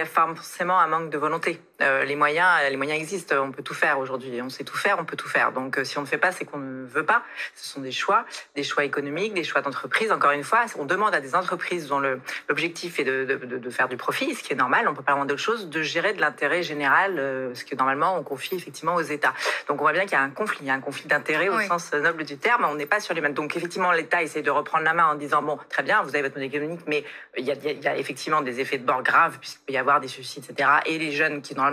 forcément un manque de volonté. Les moyens existent, on peut tout faire aujourd'hui. On sait tout faire, on peut tout faire. Donc si on ne fait pas, c'est qu'on ne veut pas. Ce sont des choix économiques, des choix d'entreprise. Encore une fois, on demande à des entreprises dont l'objectif est de faire du profit, ce qui est normal, on peut pas demander autre chose, de gérer de l'intérêt général, ce que normalement on confie effectivement aux États. Donc on voit bien qu'il y a un conflit d'intérêt au sens noble du terme. On n'est pas sur les mêmes. Donc effectivement, l'État essaie de reprendre la main en disant bon, très bien, vous avez votre modèle économique, mais il y a effectivement des effets de bord graves puisqu'il peut y avoir des suicides, etc. Et les jeunes qui normalement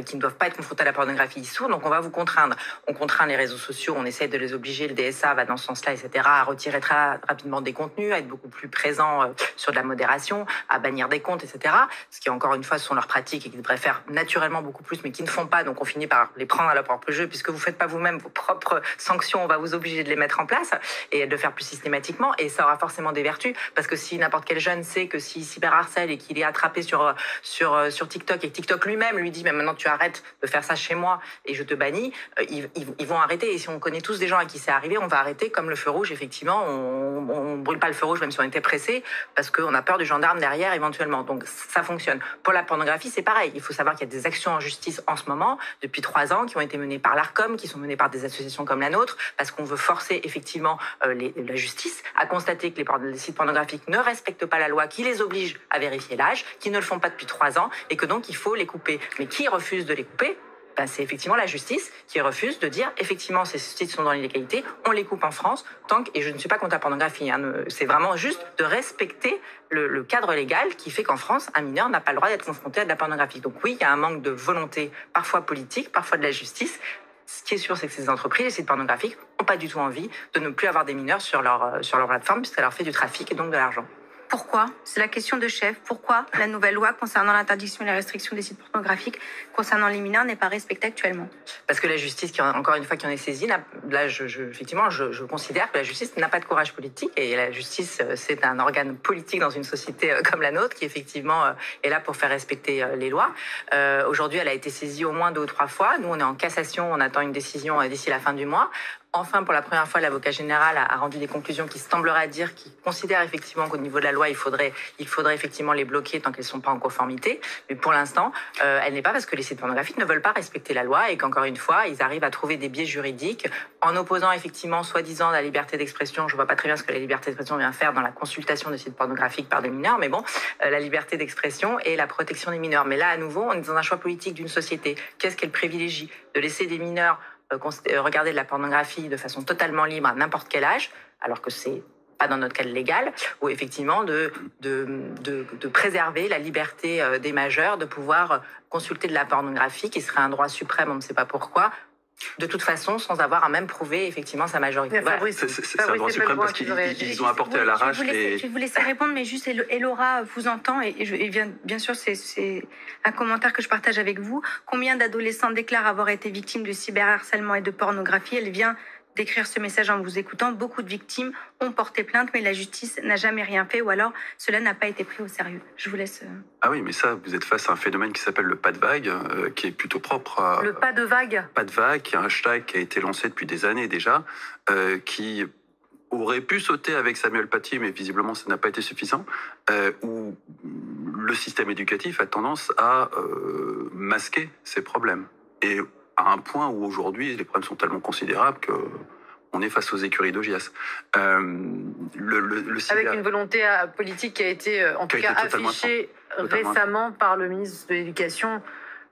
qui ne doivent pas être confrontés à la pornographie, ils sont, donc on va vous contraindre. On contraint les réseaux sociaux, on essaie de les obliger, le DSA va dans ce sens-là, etc., à retirer très rapidement des contenus, à être beaucoup plus présent sur de la modération, à bannir des comptes, etc., ce qui, encore une fois, sont leurs pratiques et qu'ils devraient faire naturellement beaucoup plus, mais qui ne font pas, donc on finit par les prendre à leur propre jeu, puisque vous ne faites pas vous-même vos propres sanctions, on va vous obliger de les mettre en place et de le faire plus systématiquement, et ça aura forcément des vertus, parce que si n'importe quel jeune sait que s'il cyberharcèle et qu'il est attrapé sur TikTok, et que TikTok lui-même lui dit, mais maintenant tu arrêtes de faire ça chez moi et je te bannis, ils vont arrêter. Et si on connaît tous des gens à qui c'est arrivé, on va arrêter comme le feu rouge, effectivement. On brûle pas le feu rouge même si on était pressé parce qu'on a peur du gendarme derrière éventuellement. Donc ça fonctionne. Pour la pornographie, c'est pareil. Il faut savoir qu'il y a des actions en justice en ce moment, depuis 3 ans, qui ont été menées par l'Arcom, qui sont menées par des associations comme la nôtre, parce qu'on veut forcer effectivement la justice à constater que les sites pornographiques ne respectent pas la loi qui les oblige à vérifier l'âge, qui ne le font pas depuis 3 ans et que donc il faut les couper. Mais qui refuse de les couper? C'est effectivement la justice qui refuse de dire effectivement ces sites sont dans l'illégalité, on les coupe en France, et je ne suis pas contre la pornographie, c'est vraiment juste de respecter le cadre légal qui fait qu'en France, un mineur n'a pas le droit d'être confronté à de la pornographie. Donc oui, il y a un manque de volonté, parfois politique, parfois de la justice. Ce qui est sûr, c'est que ces entreprises, les sites pornographiques, n'ont pas du tout envie de ne plus avoir des mineurs sur leur plateforme, puisque ça leur fait du trafic et donc de l'argent.
Pourquoi? C'est la question de chef. Pourquoi la nouvelle loi concernant l'interdiction et la restriction des sites pornographiques concernant les mineurs n'est pas respectée actuellement?
Parce que la justice, encore une fois, qui en est saisie, là, effectivement, je considère que la justice n'a pas de courage politique. Et la justice, c'est un organe politique dans une société comme la nôtre qui, effectivement, est là pour faire respecter les lois. Aujourd'hui, elle a été saisie au moins 2 ou 3 fois. Nous, on est en cassation, on attend une décision d'ici la fin du mois. Enfin, pour la première fois, l'avocat général a rendu des conclusions qui sembleraient dire qu'il considère effectivement qu'au niveau de la loi, il faudrait effectivement les bloquer tant qu'elles ne sont pas en conformité. Mais pour l'instant, elle n'est pas, parce que les sites pornographiques ne veulent pas respecter la loi et qu'encore une fois, ils arrivent à trouver des biais juridiques en opposant effectivement, soi-disant, la liberté d'expression. Je ne vois pas très bien ce que la liberté d'expression vient faire dans la consultation de sites pornographiques par des mineurs, mais bon, la liberté d'expression et la protection des mineurs. Mais là, à nouveau, on est dans un choix politique d'une société. Qu'est-ce qu'elle privilégie? De laisser des mineurs regarder de la pornographie de façon totalement libre à n'importe quel âge, alors que c'est pas dans notre cadre légal, ou effectivement de préserver la liberté des majeurs de pouvoir consulter de la pornographie, qui serait un droit suprême, on ne sait pas pourquoi, de toute façon, sans avoir à même prouver effectivement sa majorité.
C'est un droit suprême parce qu'ils ont apporté à l'arrache.
Je vais vous laisser répondre, mais juste Elora vous entend, et bien sûr, c'est un commentaire que je partage avec vous. Combien d'adolescents déclarent avoir été victimes de cyberharcèlement et de pornographie? Elle vient d'écrire ce message en vous écoutant. Beaucoup de victimes ont porté plainte, mais la justice n'a jamais rien fait, ou alors cela n'a pas été pris au sérieux. Je vous laisse...
Ah oui, mais ça, vous êtes face à un phénomène qui s'appelle le pas de vague, qui est plutôt propre à...
Le pas de vague?
Pas de vague, qui est un hashtag qui a été lancé depuis des années déjà, qui aurait pu sauter avec Samuel Paty, mais visiblement ça n'a pas été suffisant, où le système éducatif a tendance à masquer ces problèmes. Et à un point où aujourd'hui les problèmes sont tellement considérables que on est face aux écuries d'Augias.
Avec une volonté politique qui a été en tout cas affichée récemment par le ministre de l'Éducation,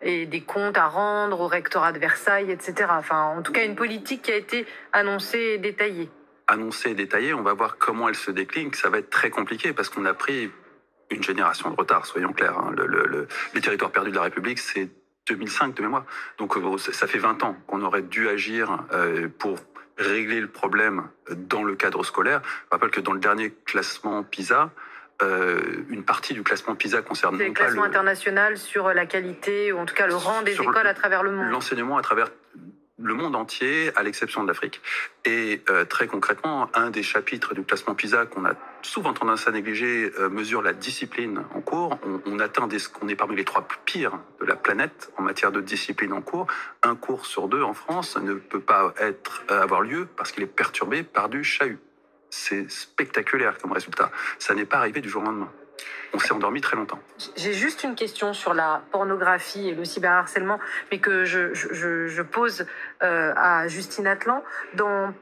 et des comptes à rendre au rectorat de Versailles, etc. Enfin, en tout cas, une politique qui a été annoncée et détaillée.
Annoncée et détaillée, on va voir comment elle se décline. Ça va être très compliqué parce qu'on a pris une génération de retard, soyons clairs. Les territoires perdus de la République, c'est 2005 de mémoire. Donc ça fait 20 ans qu'on aurait dû agir pour régler le problème dans le cadre scolaire. Je rappelle que dans le dernier classement PISA, une partie du classement PISA concerne
le classement international sur la qualité, ou en tout cas le rang des écoles à travers le monde.
L'enseignement à travers le monde entier, à l'exception de l'Afrique. Et très concrètement, un des chapitres du classement PISA qu'on a souvent tendance à négliger mesure la discipline en cours. On est parmi les 3 pires de la planète en matière de discipline en cours. Un cours sur 2 en France ne peut pas avoir lieu parce qu'il est perturbé par du chahut. C'est spectaculaire comme résultat. Ça n'est pas arrivé du jour au lendemain. On s'est endormi très longtemps.
J'ai juste une question sur la pornographie et le cyberharcèlement, mais que je pose à Justine Atlan.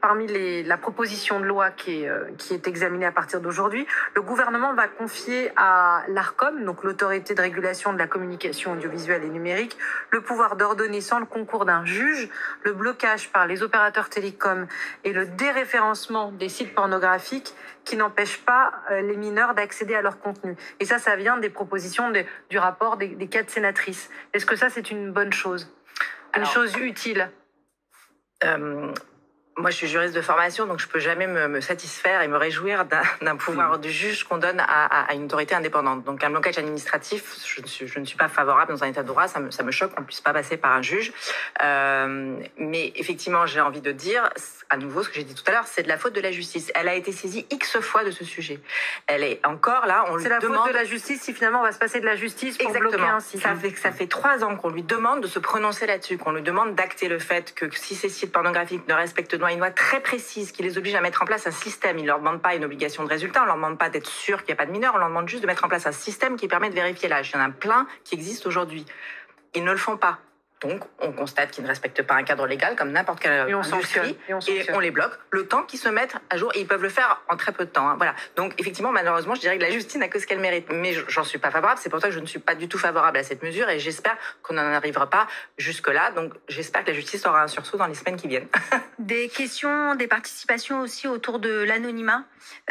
Parmi la proposition de loi qui est examinée à partir d'aujourd'hui, le gouvernement va confier à l'Arcom, donc l'autorité de régulation de la communication audiovisuelle et numérique, le pouvoir d'ordonner sans le concours d'un juge le blocage par les opérateurs télécoms et le déréférencement des sites pornographiques qui n'empêchent pas les mineurs d'accéder à leur contenu. Et ça vient des propositions du rapport des 4 sénatrices. Est-ce que ça, c'est une bonne chose? Une chose utile?
Moi, je suis juriste de formation, donc je peux jamais me satisfaire et me réjouir d'un pouvoir du juge qu'on donne à une autorité indépendante. Donc, un blocage administratif, je ne suis pas favorable dans un état de droit. Ça me choque qu'on ne puisse pas passer par un juge. Mais effectivement, j'ai envie de dire, à nouveau, ce que j'ai dit tout à l'heure, c'est de la faute de la justice. Elle a été saisie X fois de ce sujet. Elle est encore là, on lui demande...
C'est la faute de la justice si finalement on va se passer de la justice pour bloquer un site.
Ça fait 3 ans qu'on lui demande de se prononcer là-dessus, qu'on lui demande d'acter le fait que si ces sites pornographiques ne respectent une loi très précise qui les oblige à mettre en place un système. Ils ne leur demandent pas une obligation de résultat, on ne leur demande pas d'être sûr qu'il n'y a pas de mineurs, on leur demande juste de mettre en place un système qui permet de vérifier l'âge. Il y en a plein qui existent aujourd'hui. Ils ne le font pas. Donc, on constate qu'ils ne respectent pas un cadre légal comme n'importe quelle industrie et on les bloque le temps qu'ils se mettent à jour et ils peuvent le faire en très peu de temps. Hein. Voilà. Donc, effectivement, malheureusement, je dirais que la justice n'a que ce qu'elle mérite. Mais j'en suis pas favorable. C'est pour ça que je ne suis pas du tout favorable à cette mesure et j'espère qu'on n'en arrivera pas jusque-là. Donc, j'espère que la justice aura un sursaut dans les semaines qui viennent.
Des questions, des participations aussi autour de l'anonymat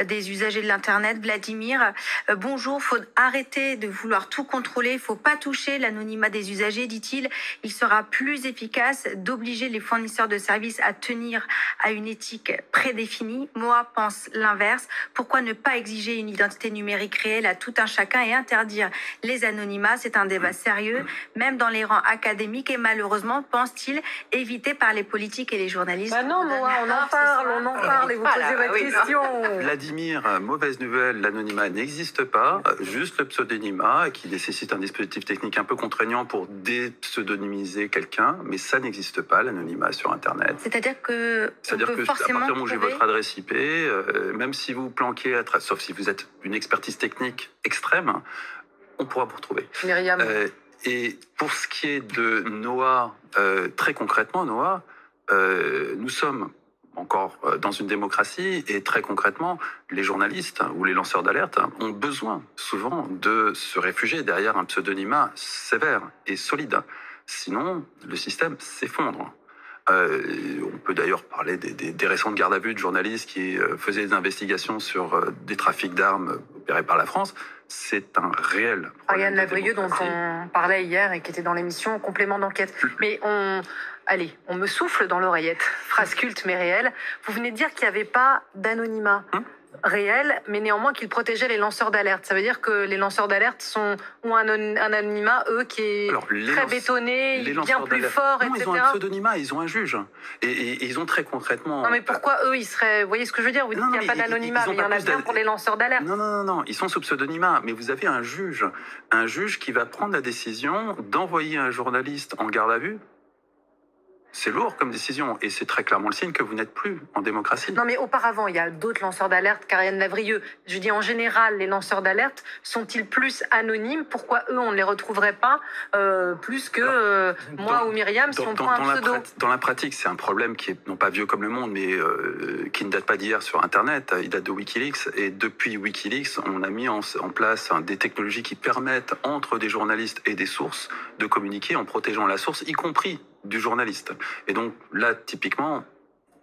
des usagers de l'Internet. Vladimir, bonjour, il faut arrêter de vouloir tout contrôler, il ne faut pas toucher l'anonymat des usagers, dit-il. Il sera plus efficace d'obliger les fournisseurs de services à tenir à une éthique prédéfinie. Moi, pense l'inverse. Pourquoi ne pas exiger une identité numérique réelle à tout un chacun et interdire les anonymats? C'est un débat sérieux, même dans les rangs académiques et malheureusement, pense-t-il, évité par les politiques et les journalistes.
Bah non, Moa, on en parle et vous posez votre question.
Vladimir, mauvaise nouvelle, l'anonymat n'existe pas, juste le pseudonymat qui nécessite un dispositif technique un peu contraignant pour dépseudonymiser quelqu'un, mais ça n'existe pas, l'anonymat sur Internet.
C'est-à-dire que
à partir du moment où j'ai votre adresse IP, même si vous planquez, sauf si vous êtes une expertise technique extrême, on pourra vous retrouver.
Myriam.
Et pour ce qui est de Noah, très concrètement, Noah, nous sommes encore dans une démocratie et très concrètement, les journalistes ou les lanceurs d'alerte ont besoin souvent de se réfugier derrière un pseudonymat sévère et solide. Sinon, le système s'effondre. On peut d'ailleurs parler des récentes gardes à vue de journalistes qui faisaient des investigations sur des trafics d'armes opérés par la France. C'est un réel problème.
Ariane Lavrieux, dont on parlait hier et qui était dans l'émission Complément d'enquête. Mais on me souffle dans l'oreillette. Phrase culte mais réelle. Vous venez de dire qu'il n'y avait pas d'anonymat réel, mais néanmoins qu'il protégeait les lanceurs d'alerte. Ça veut dire que les lanceurs d'alerte ont un anonymat, eux, qui est très bétonné, bien plus fort,
non,
etc.
Ils ont un pseudonymat, ils ont un juge. Et ils ont très concrètement...
Non, mais pourquoi eux, ils seraient... Vous voyez ce que je veux dire? Vous dites qu'il n'y a pas d'anonymat, mais il y en a bien pour les lanceurs d'alerte.
Non, ils sont sous pseudonymat, mais vous avez un juge qui va prendre la décision d'envoyer un journaliste en garde à vue. C'est lourd comme décision et c'est très clairement le signe que vous n'êtes plus en démocratie.
Non, mais auparavant, il y a d'autres lanceurs d'alerte qu'Ariane Lavrieux. Je dis en général, les lanceurs d'alerte sont-ils plus anonymes? Pourquoi eux, on ne les retrouverait pas plus que moi ou Myriam si on prend un pseudo?
Dans la pratique, c'est un problème qui est non pas vieux comme le monde, mais qui ne date pas d'hier sur Internet. Il date de Wikileaks et depuis Wikileaks, on a mis en place des technologies qui permettent entre des journalistes et des sources de communiquer en protégeant la source, y compris du journaliste. Et donc là, typiquement,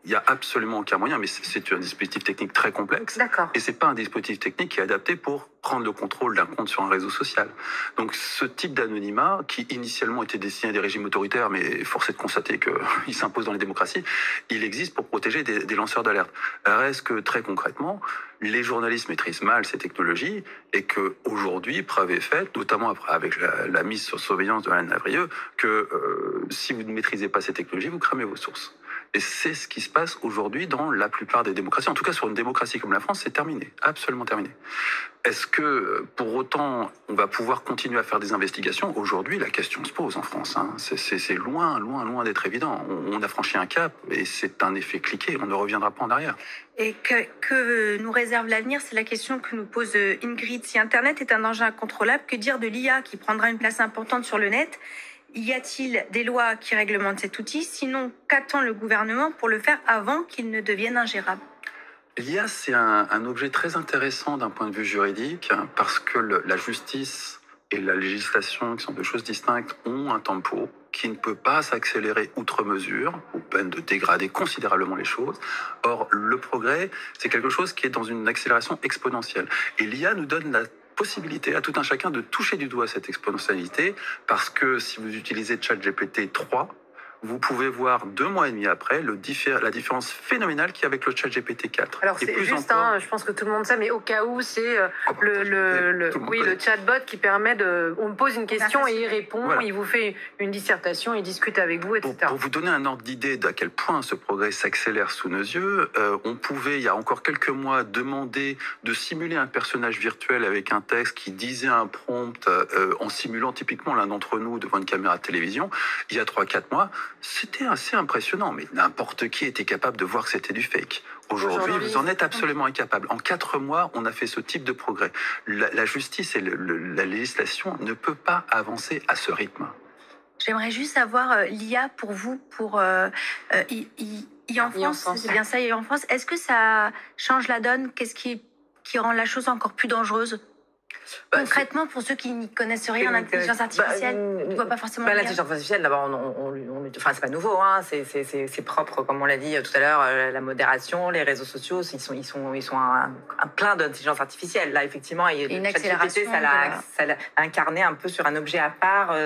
il n'y a absolument aucun moyen, mais c'est un dispositif technique très complexe.
D'accord.
Et c'est pas un dispositif technique qui est adapté pour prendre le contrôle d'un compte sur un réseau social. Donc ce type d'anonymat, qui initialement était destiné à des régimes autoritaires, mais force est de constater qu'il s'impose dans les démocraties, il existe pour protéger des lanceurs d'alerte. Reste que très concrètement, les journalistes maîtrisent mal ces technologies et que aujourd'hui, preuve est faite, notamment après avec la mise sur surveillance de Ariane Lavrieux, que si vous ne maîtrisez pas ces technologies, vous cramez vos sources. Et c'est ce qui se passe aujourd'hui dans la plupart des démocraties. En tout cas, sur une démocratie comme la France, c'est terminé, absolument terminé. Est-ce que, pour autant, on va pouvoir continuer à faire des investigations? Aujourd'hui, la question se pose en France. C'est loin, loin, loin d'être évident. On a franchi un cap et c'est un effet cliquet. On ne reviendra pas en arrière.
Et que nous réserve l'avenir? C'est la question que nous pose Ingrid. Si Internet est un danger incontrôlable, que dire de l'IA qui prendra une place importante sur le net? Y a-t-il des lois qui réglementent cet outil? Sinon, qu'attend le gouvernement pour le faire avant qu'il ne devienne ingérable?
L'IA, c'est un objet très intéressant d'un point de vue juridique parce que la justice et la législation, qui sont deux choses distinctes, ont un tempo qui ne peut pas s'accélérer outre mesure, au peine de dégrader considérablement les choses. Or, le progrès, c'est quelque chose qui est dans une accélération exponentielle. Et l'IA nous donne la possibilité à tout un chacun de toucher du doigt cette exponentialité, parce que si vous utilisez ChatGPT 3, vous pouvez voir 2 mois et demi après la différence phénoménale qu'il y a avec le ChatGPT 4.
Alors c'est juste, je pense que tout le monde sait, mais au cas où, c'est le chatbot qui permet on me pose une question et il répond, voilà. Il vous fait une dissertation, il discute avec vous, etc.
Pour vous donner un ordre d'idée d'à quel point ce progrès s'accélère sous nos yeux, on pouvait, il y a encore quelques mois, demander de simuler un personnage virtuel avec un texte qui disait un prompt en simulant typiquement l'un d'entre nous devant une caméra de télévision. Il y a 3-4 mois, c'était assez impressionnant, mais n'importe qui était capable de voir que c'était du fake. Aujourd'hui, vous en êtes absolument incapable. En 4 mois, on a fait ce type de progrès. La justice et la législation ne peut pas avancer à ce rythme.
J'aimerais juste savoir, l'IA pour vous, pour e-enfance, c'est bien ça, e-enfance. Est-ce que ça change la donne? Qu'est-ce qui rend la chose encore plus dangereuse? Concrètement, pour ceux qui n'y connaissent rien en intelligence artificielle, on ne voit pas forcément
l'intelligence artificielle, d'abord, c'est pas nouveau, c'est propre, comme on l'a dit tout à l'heure, la modération, les réseaux sociaux, ils sont un plein d'intelligence artificielle. Là, effectivement,
une accélération,
ça l'a incarné un peu sur un objet à part,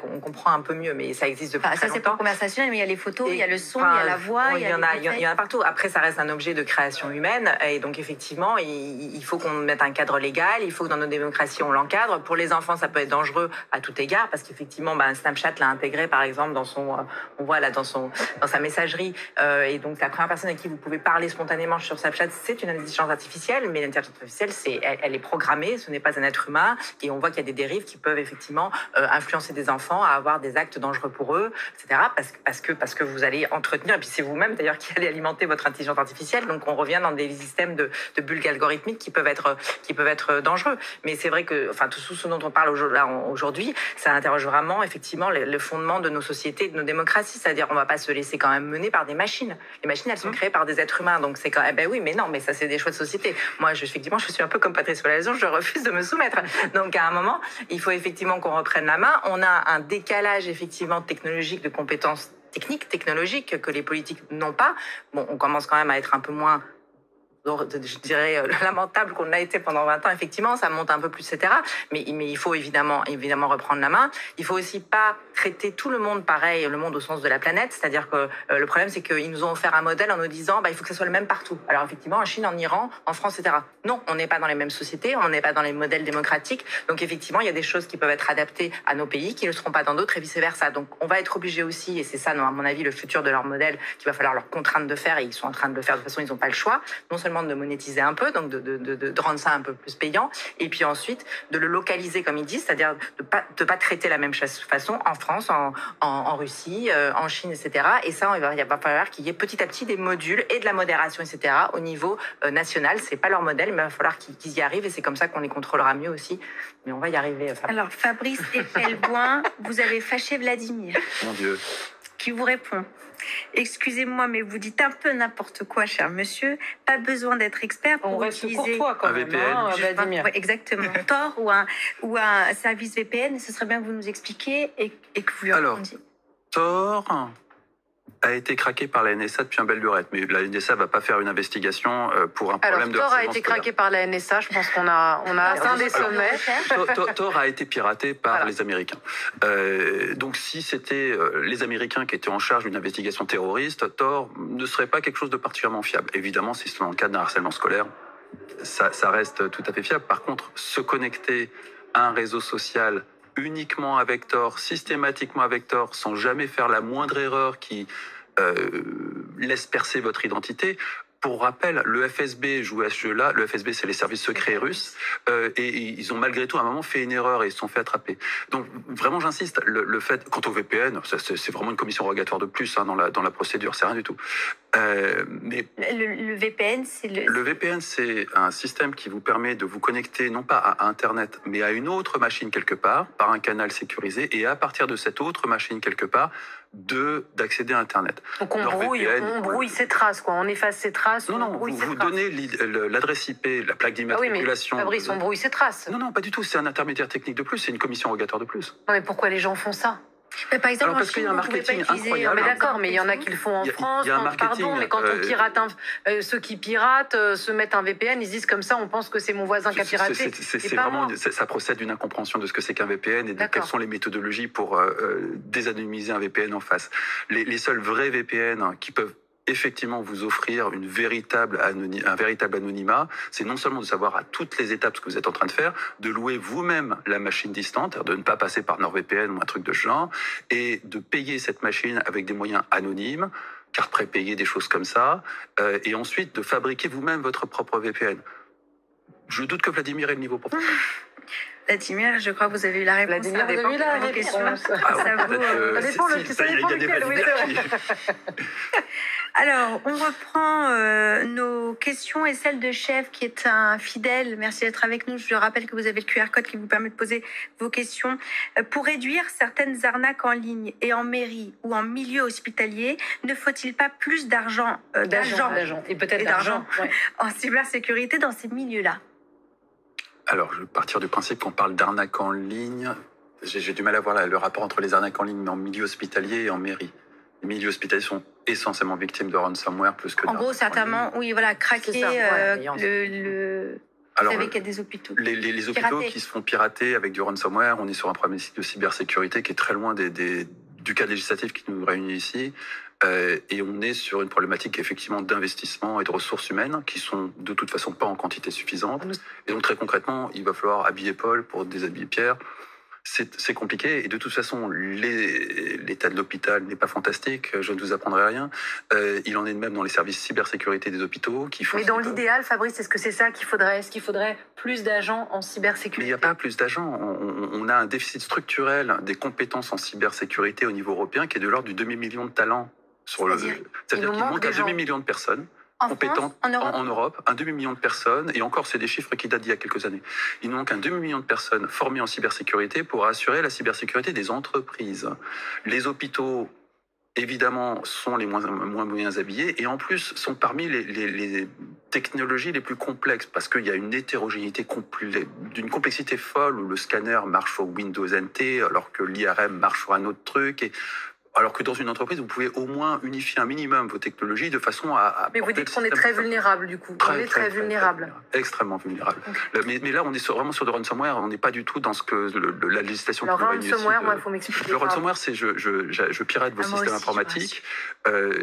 qu'on comprend un peu mieux, mais ça existe depuis très longtemps.
Ça, c'est pas conversationnel, mais il y a les photos, il y a le son, il y a la voix,
il y en a partout. Après, ça reste un objet de création humaine, et donc effectivement, il faut qu'on mette un cadre légal, il faut que dans nos démocraties, on l'encadre. Pour les enfants, ça peut être dangereux à tout égard, parce qu'effectivement, Snapchat l'a intégré, par exemple, dans sa messagerie. Et donc, la première personne à qui vous pouvez parler spontanément sur Snapchat, c'est une intelligence artificielle, mais l'intelligence artificielle, elle est programmée, ce n'est pas un être humain, et on voit qu'il y a des dérives qui peuvent effectivement influencer des enfants à avoir des actes dangereux pour eux, etc., parce que vous allez entretenir, et puis c'est vous-même d'ailleurs qui allez alimenter votre intelligence artificielle, donc on revient dans des systèmes de bulles algorithmiques qui peuvent être dangereux. Mais c'est vrai que, tout ce dont on parle aujourd'hui, ça interroge vraiment, effectivement, le fondement de nos sociétés, de nos démocraties. C'est-à-dire, on ne va pas se laisser quand même mener par des machines. Les machines, elles sont créées par des êtres humains. Donc, c'est quand même, oui, mais non, mais ça, c'est des choix de société. Moi, effectivement, je suis un peu comme Patrice Valaison, je refuse de me soumettre. Donc, à un moment, il faut effectivement qu'on reprenne la main. On a un décalage, effectivement, technologique, de compétences technologiques, que les politiques n'ont pas. Bon, on commence quand même à être un peu moins, je dirais, lamentable qu'on a été pendant 20 ans. Effectivement, ça monte un peu plus, etc. Mais il faut évidemment reprendre la main. Il faut aussi pas traiter tout le monde pareil, le monde au sens de la planète. C'est-à-dire que le problème, c'est qu'ils nous ont offert un modèle en nous disant, il faut que ça soit le même partout. Alors effectivement, en Chine, en Iran, en France, etc. Non, on n'est pas dans les mêmes sociétés, on n'est pas dans les modèles démocratiques. Donc effectivement, il y a des choses qui peuvent être adaptées à nos pays, qui ne le seront pas dans d'autres, et vice-versa. Donc on va être obligé aussi, et c'est ça, à mon avis, le futur de leur modèle, qu'il va falloir leur contraindre de faire, et ils sont en train de le faire. De toute façon, ils n'ont pas le choix. Non seulement de monétiser un peu, donc de rendre ça un peu plus payant, et puis ensuite de le localiser, comme ils disent, c'est-à-dire de pas traiter la même façon en France, en Russie, en Chine, etc. Et ça, il va falloir qu'il y ait petit à petit des modules et de la modération, etc. au niveau national. C'est pas leur modèle, mais il va falloir qu'ils y arrivent, et c'est comme ça qu'on les contrôlera mieux aussi. Mais on va y arriver.
Alors, Fabrice Epelboin, vous avez fâché Vladimir.
Mon Dieu.
Qui vous répond: excusez-moi, mais vous dites un peu n'importe quoi, cher monsieur. Pas besoin d'être expert pour utiliser
courtois quand même, Vladimir.
Ouais, exactement. Tor ou un service VPN. Ce serait bien que vous nous expliquiez et que vous lui répondiez.
Tor a été craqué par la NSA depuis un belle lurette, mais la NSA va pas faire une investigation pour un problème de
Tor a été craqué par la NSA, je pense qu'on a atteint des sommets.
Tor a été piraté par les Américains. Donc si c'était les Américains qui étaient en charge d'une investigation terroriste, Tor ne serait pas quelque chose de particulièrement fiable. Évidemment, si c'est dans le cadre d'un harcèlement scolaire, ça reste tout à fait fiable. Par contre, se connecter à un réseau social uniquement avec Tor, systématiquement avec Tor, sans jamais faire la moindre erreur qui laisse percer votre identité. Pour rappel, le FSB joue à ce jeu-là. Le FSB, c'est les services secrets russes. Et ils ont malgré tout, à un moment, fait une erreur et ils se sont fait attraper. Donc, vraiment, j'insiste, le fait... Quant au VPN, c'est vraiment une commission rogatoire de plus dans la procédure. C'est rien du tout. Mais
Le VPN, c'est
le VPN, c'est un système qui vous permet de vous connecter, non pas à Internet, mais à une autre machine quelque part, par un canal sécurisé, et à partir de cette autre machine quelque part, d'accéder à Internet.
Donc on brouille ses traces, quoi. On efface ses traces.
Non, vous donnez l'adresse IP, la plaque d'immatriculation.
Oui, mais Fabrice, on brouille ses traces.
Non, pas du tout. C'est un intermédiaire technique de plus. C'est une commission rogatoire de plus.
Non, mais pourquoi les gens font ça?
Mais par exemple,
parce qu'il y a un marketing incroyable.
Mais d'accord, mais il y en a qui le font en France.
Il y a un marketing.
Pardon, mais quand on pirate, ceux qui piratent se mettent un VPN, ils se disent comme ça, on pense que c'est mon voisin qui a piraté.
C'est vraiment, ça procède d'une incompréhension de ce que c'est qu'un VPN et de quelles sont les méthodologies pour désanonymiser un VPN en face. Les seuls vrais VPN qui peuvent effectivement vous offrir un véritable anonymat, c'est non seulement de savoir à toutes les étapes ce que vous êtes en train de faire, de louer vous-même la machine distante, de ne pas passer par NordVPN ou un truc de ce genre, et de payer cette machine avec des moyens anonymes, carte prépayée, des choses comme ça, et ensuite de fabriquer vous-même votre propre VPN. Je doute que Vladimir ait le niveau pour faire ça.
Vladimir, je crois que vous avez eu la réponse.
Vladimir, vous avez eu la réponse.
Ça dépend
lequel, oui, c'est vrai.
Alors, on reprend nos questions et celle de Chef qui est un fidèle. Merci d'être avec nous. Je rappelle que vous avez le QR code qui vous permet de poser vos questions. Pour réduire certaines arnaques en ligne et en mairie ou en milieu hospitalier, ne faut-il pas plus d'argent
et peut-être d'argent
en cybersécurité dans ces milieux-là?
Alors, je vais partir du principe qu'on parle d'arnaque en ligne. J'ai du mal à voir le rapport entre les arnaques en ligne en milieu hospitalier et en mairie. Les milieux hospitaliers sont essentiellement victimes de ransomware plus que
en gros, certainement, oui, voilà, craquer
Alors,
vous savez qu'il y a des hôpitaux.
Les hôpitaux qui se font pirater avec du ransomware, on est sur un problème de cybersécurité qui est très loin du cadre législatif qui nous réunit ici. Et on est sur une problématique effectivement d'investissement et de ressources humaines qui sont de toute façon pas en quantité suffisante. Et donc très concrètement, il va falloir habiller Paul pour déshabiller Pierre. C'est compliqué et de toute façon, l'état de l'hôpital n'est pas fantastique, je ne vous apprendrai rien. Il en est de même dans les services cybersécurité des hôpitaux.
Mais dans l'idéal, Fabrice, est-ce que c'est ça qu'il faudrait? Est-ce qu'il faudrait plus d'agents en cybersécurité?
Mais il n'y a pas plus d'agents. On a un déficit structurel des compétences en cybersécurité au niveau européen qui est de l'ordre du demi-million de talents. C'est-à-dire qu'il manque un demi-million de personnes compétentes en Europe, un demi-million de personnes, et encore c'est des chiffres qui datent d'il y a quelques années. Il nous manque un demi-million de personnes formées en cybersécurité pour assurer la cybersécurité des entreprises. Les hôpitaux, évidemment, sont les moins bien habillés, et en plus sont parmi les technologies les plus complexes, parce qu'il y a une hétérogénéité d'une complexité folle, où le scanner marche sur Windows NT, alors que l'IRM marche sur un autre truc, alors que dans une entreprise, vous pouvez au moins unifier un minimum vos technologies de façon à...
Mais vous dites qu'on est très vulnérable, du coup. On est très vulnérable.
Extrêmement vulnérable. Okay. Mais là, on est vraiment sur le ransomware. On n'est pas du tout dans ce que la législation...
Le ransomware, moi, il faut m'expliquer.
Le ransomware, c'est je pirate vos systèmes informatiques,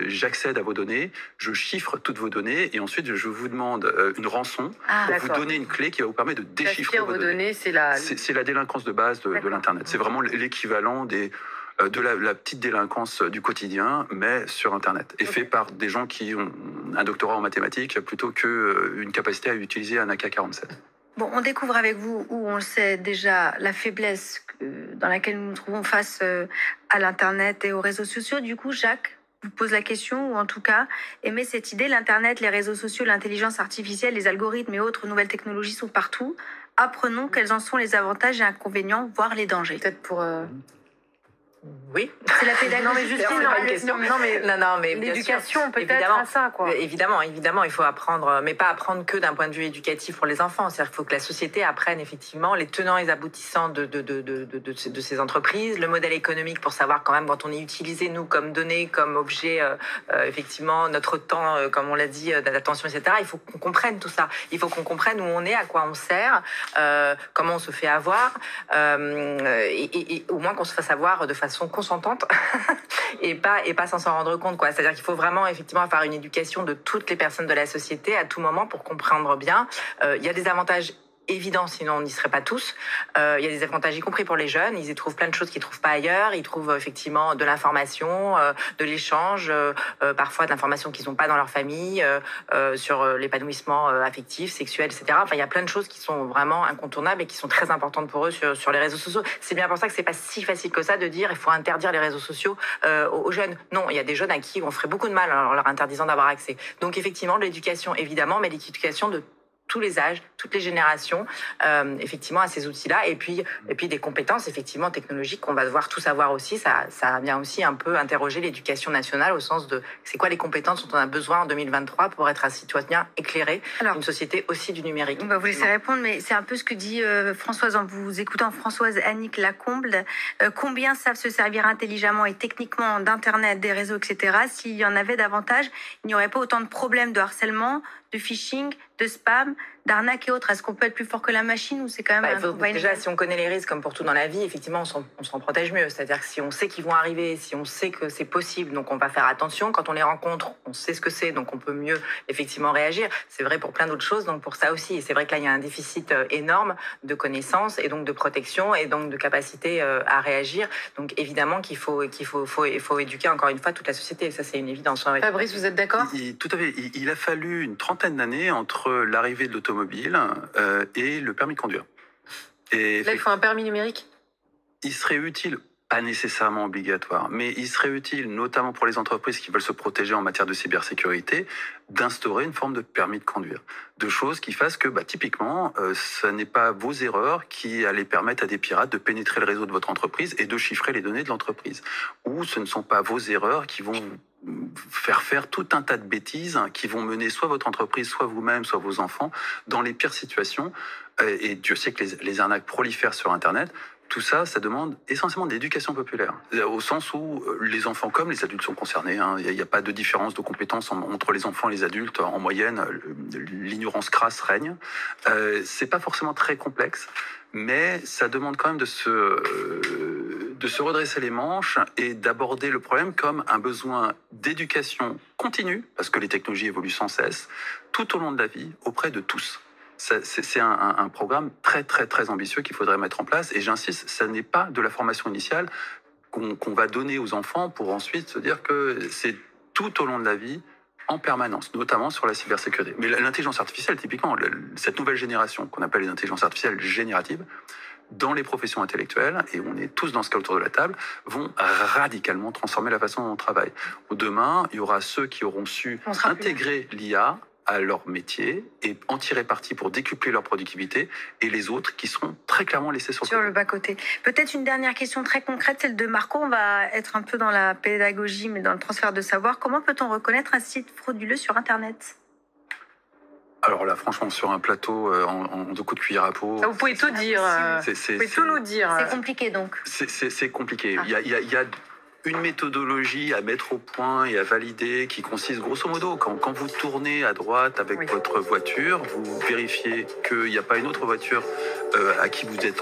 j'accède à vos données, je chiffre toutes vos données, et ensuite, je vous demande une rançon pour vous donner une clé qui va vous permettre de déchiffrer vos données. C'est la délinquance de base de l'Internet. C'est vraiment l'équivalent de la petite délinquance du quotidien, mais sur Internet, et fait par des gens qui ont un doctorat en mathématiques plutôt qu'une capacité à utiliser un AK-47.
Bon, on découvre avec vous, où on le sait déjà, la faiblesse dans laquelle nous nous trouvons face à l'Internet et aux réseaux sociaux. Du coup, Jacques vous pose la question, ou en tout cas émet cette idée: l'Internet, les réseaux sociaux, l'intelligence artificielle, les algorithmes et autres nouvelles technologies sont partout. Apprenons quels en sont les avantages et inconvénients, voire les dangers.
Peut-être pour...
Oui.
C'est la pédagogie.
Non, mais Justine, mais l'éducation peut-être à ça, quoi.
Évidemment, il faut apprendre, mais pas apprendre que d'un point de vue éducatif pour les enfants. C'est-à-dire qu'il faut que la société apprenne effectivement les tenants et les aboutissants de ces entreprises, le modèle économique pour savoir quand même quand on est utilisé, nous, comme données, comme objet, effectivement, notre temps, comme on l'a dit, d'attention, etc. Il faut qu'on comprenne tout ça. Il faut qu'on comprenne où on est, à quoi on sert, comment on se fait avoir, et au moins qu'on se fasse avoir de façon consentante et pas sans s'en rendre compte, quoi. C'est-à-dire qu'il faut vraiment effectivement faire une éducation de toutes les personnes de la société à tout moment pour comprendre bien. Il y a des avantages évident, sinon on n'y serait pas tous. Il y a des avantages, y compris pour les jeunes. Ils y trouvent plein de choses qu'ils trouvent pas ailleurs. Ils trouvent effectivement de l'information, de l'échange, parfois de l'information qu'ils n'ont pas dans leur famille, sur l'épanouissement affectif, sexuel, etc. Enfin, il y a plein de choses qui sont vraiment incontournables et qui sont très importantes pour eux sur les réseaux sociaux. C'est bien pour ça que c'est pas si facile que ça de dire il faut interdire les réseaux sociaux aux jeunes. Non, il y a des jeunes à qui on ferait beaucoup de mal en leur interdisant d'avoir accès. Donc effectivement, l'éducation évidemment, mais l'éducation de tous les âges, toutes les générations, effectivement, à ces outils-là. Et puis des compétences, effectivement, technologiques qu'on va devoir tous avoir aussi. Ça vient aussi un peu interroger l'éducation nationale au sens de c'est quoi les compétences dont on a besoin en 2023 pour être un citoyen éclairé, une société aussi du numérique.
On va vous laisser répondre, mais c'est un peu ce que dit Françoise en vous écoutant. Françoise Annick Lacombe, combien savent se servir intelligemment et techniquement d'Internet, des réseaux, etc. S'il y en avait davantage, il n'y aurait pas autant de problèmes de harcèlement, de phishing, de spam, d'arnaque et autres. Est-ce qu'on peut être plus fort que la machine ou c'est quand même
déjà, si on connaît les risques, comme pour tout dans la vie, effectivement, on s'en protège mieux. C'est-à-dire que si on sait qu'ils vont arriver, si on sait que c'est possible, donc on va faire attention. Quand on les rencontre, on sait ce que c'est, donc on peut mieux effectivement réagir. C'est vrai pour plein d'autres choses, donc pour ça aussi. Et c'est vrai que là, il y a un déficit énorme de connaissances et donc de protection et donc de capacité à réagir. Donc évidemment qu'il faut éduquer encore une fois toute la société. Ça, c'est une évidence.
Fabrice, vous êtes d'accord ?
Tout à fait. Il a fallu une trentaine d'années entre l'arrivée de l'automobile et le permis de conduire. Et
là, il faut un permis numérique ?
Il serait utile, pas nécessairement obligatoire, mais il serait utile, notamment pour les entreprises qui veulent se protéger en matière de cybersécurité, d'instaurer une forme de permis de conduire. De choses qui fassent que, typiquement, ce n'est pas vos erreurs qui allaient permettre à des pirates de pénétrer le réseau de votre entreprise et de chiffrer les données de l'entreprise. Ou ce ne sont pas vos erreurs qui vont faire tout un tas de bêtises qui vont mener soit votre entreprise, soit vous-même, soit vos enfants dans les pires situations. Et Dieu sait que les arnaques prolifèrent sur Internet. Tout ça, ça demande essentiellement de l'éducation populaire, au sens où les enfants comme les adultes sont concernés. Il n'y a pas de différence de compétences entre les enfants et les adultes. En moyenne, l'ignorance crasse règne. C'est pas forcément très complexe, mais ça demande quand même de se redresser les manches et d'aborder le problème comme un besoin d'éducation continue, parce que les technologies évoluent sans cesse, tout au long de la vie, auprès de tous. C'est un programme très, très, très ambitieux qu'il faudrait mettre en place. Et j'insiste, ça n'est pas de la formation initiale qu'on va donner aux enfants pour ensuite se dire que c'est tout au long de la vie, en permanence, notamment sur la cybersécurité. Mais l'intelligence artificielle, typiquement, cette nouvelle génération qu'on appelle les intelligences artificielles génératives, dans les professions intellectuelles, et on est tous dans ce cas autour de la table, vont radicalement transformer la façon dont on travaille. Demain, il y aura ceux qui auront su intégrer l'IA à leur métier et en tirer parti pour décupler leur productivité, et les autres qui seront très clairement laissés sur
le bas-côté. Peut-être une dernière question très concrète, celle de Marco. On va être un peu dans la pédagogie, mais dans le transfert de savoir. Comment peut-on reconnaître un site frauduleux sur Internet ?
Alors là, franchement, sur un plateau, en 2 coups de cuillère à peau...
Vous pouvez tout dire. Vous pouvez tout nous dire.
C'est compliqué, donc.
C'est compliqué. Il y a une méthodologie à mettre au point et à valider qui consiste grosso modo, quand vous tournez à droite avec votre voiture, vous vérifiez qu'il n'y a pas une autre voiture à qui vous êtes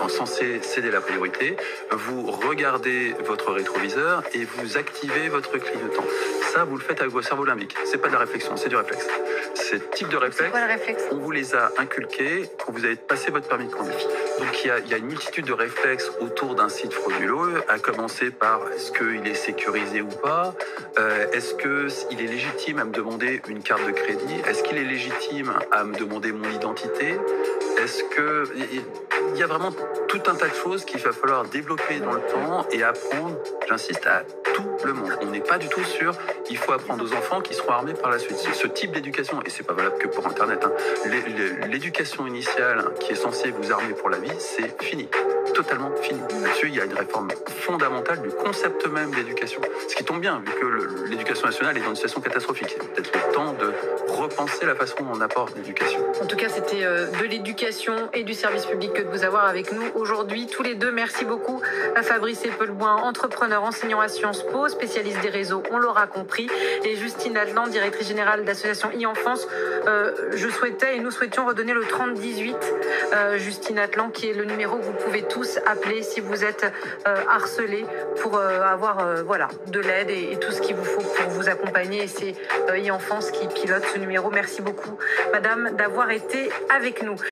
censé céder la priorité, vous regardez votre rétroviseur et vous activez votre clignotant. Ça, vous le faites avec vos cerveaux limbiques. C'est pas de la réflexion, c'est du réflexe. Ces types de réflexes, on vous les a inculqués quand vous avez passé votre permis de conduire. Donc il y a une multitude de réflexes autour d'un site frauduleux, à commencer par est-ce qu'il est sécurisé ou pas, est-ce qu'il est légitime à me demander une carte de crédit, est-ce qu'il est légitime à me demander mon identité, est-ce que... Il y a vraiment tout un tas de choses qu'il va falloir développer dans le temps et apprendre, j'insiste, à tout le monde. On n'est pas du tout sûr, il faut apprendre aux enfants qui seront armés par la suite. Ce type d'éducation, et c'est pas valable que pour Internet, l'éducation initiale qui est censée vous armer pour la vie, c'est fini. Totalement fini. Là-dessus, il y a une réforme fondamentale du concept même d'éducation. Ce qui tombe bien, vu que l'éducation nationale est dans une situation catastrophique. C'est peut-être le temps de repenser la façon dont on apporte l'éducation.
En tout cas, c'était de l'éducation et du service public que de vous avoir avec nous aujourd'hui. Tous les deux, merci beaucoup à Fabrice Epelboin, entrepreneur, enseignant à Sciences Po, spécialiste des réseaux, on l'aura compris, et Justine Atlan, directrice générale d'association e-Enfance. Je souhaitais et nous souhaitions redonner le 3018, Justine Atlan, qui est le numéro que vous pouvez tous appeler si vous êtes harcelé pour avoir de l'aide et tout ce qu'il vous faut pour vous accompagner. Et c'est e-Enfance qui pilote ce numéro. Merci beaucoup, madame, d'avoir été avec nous.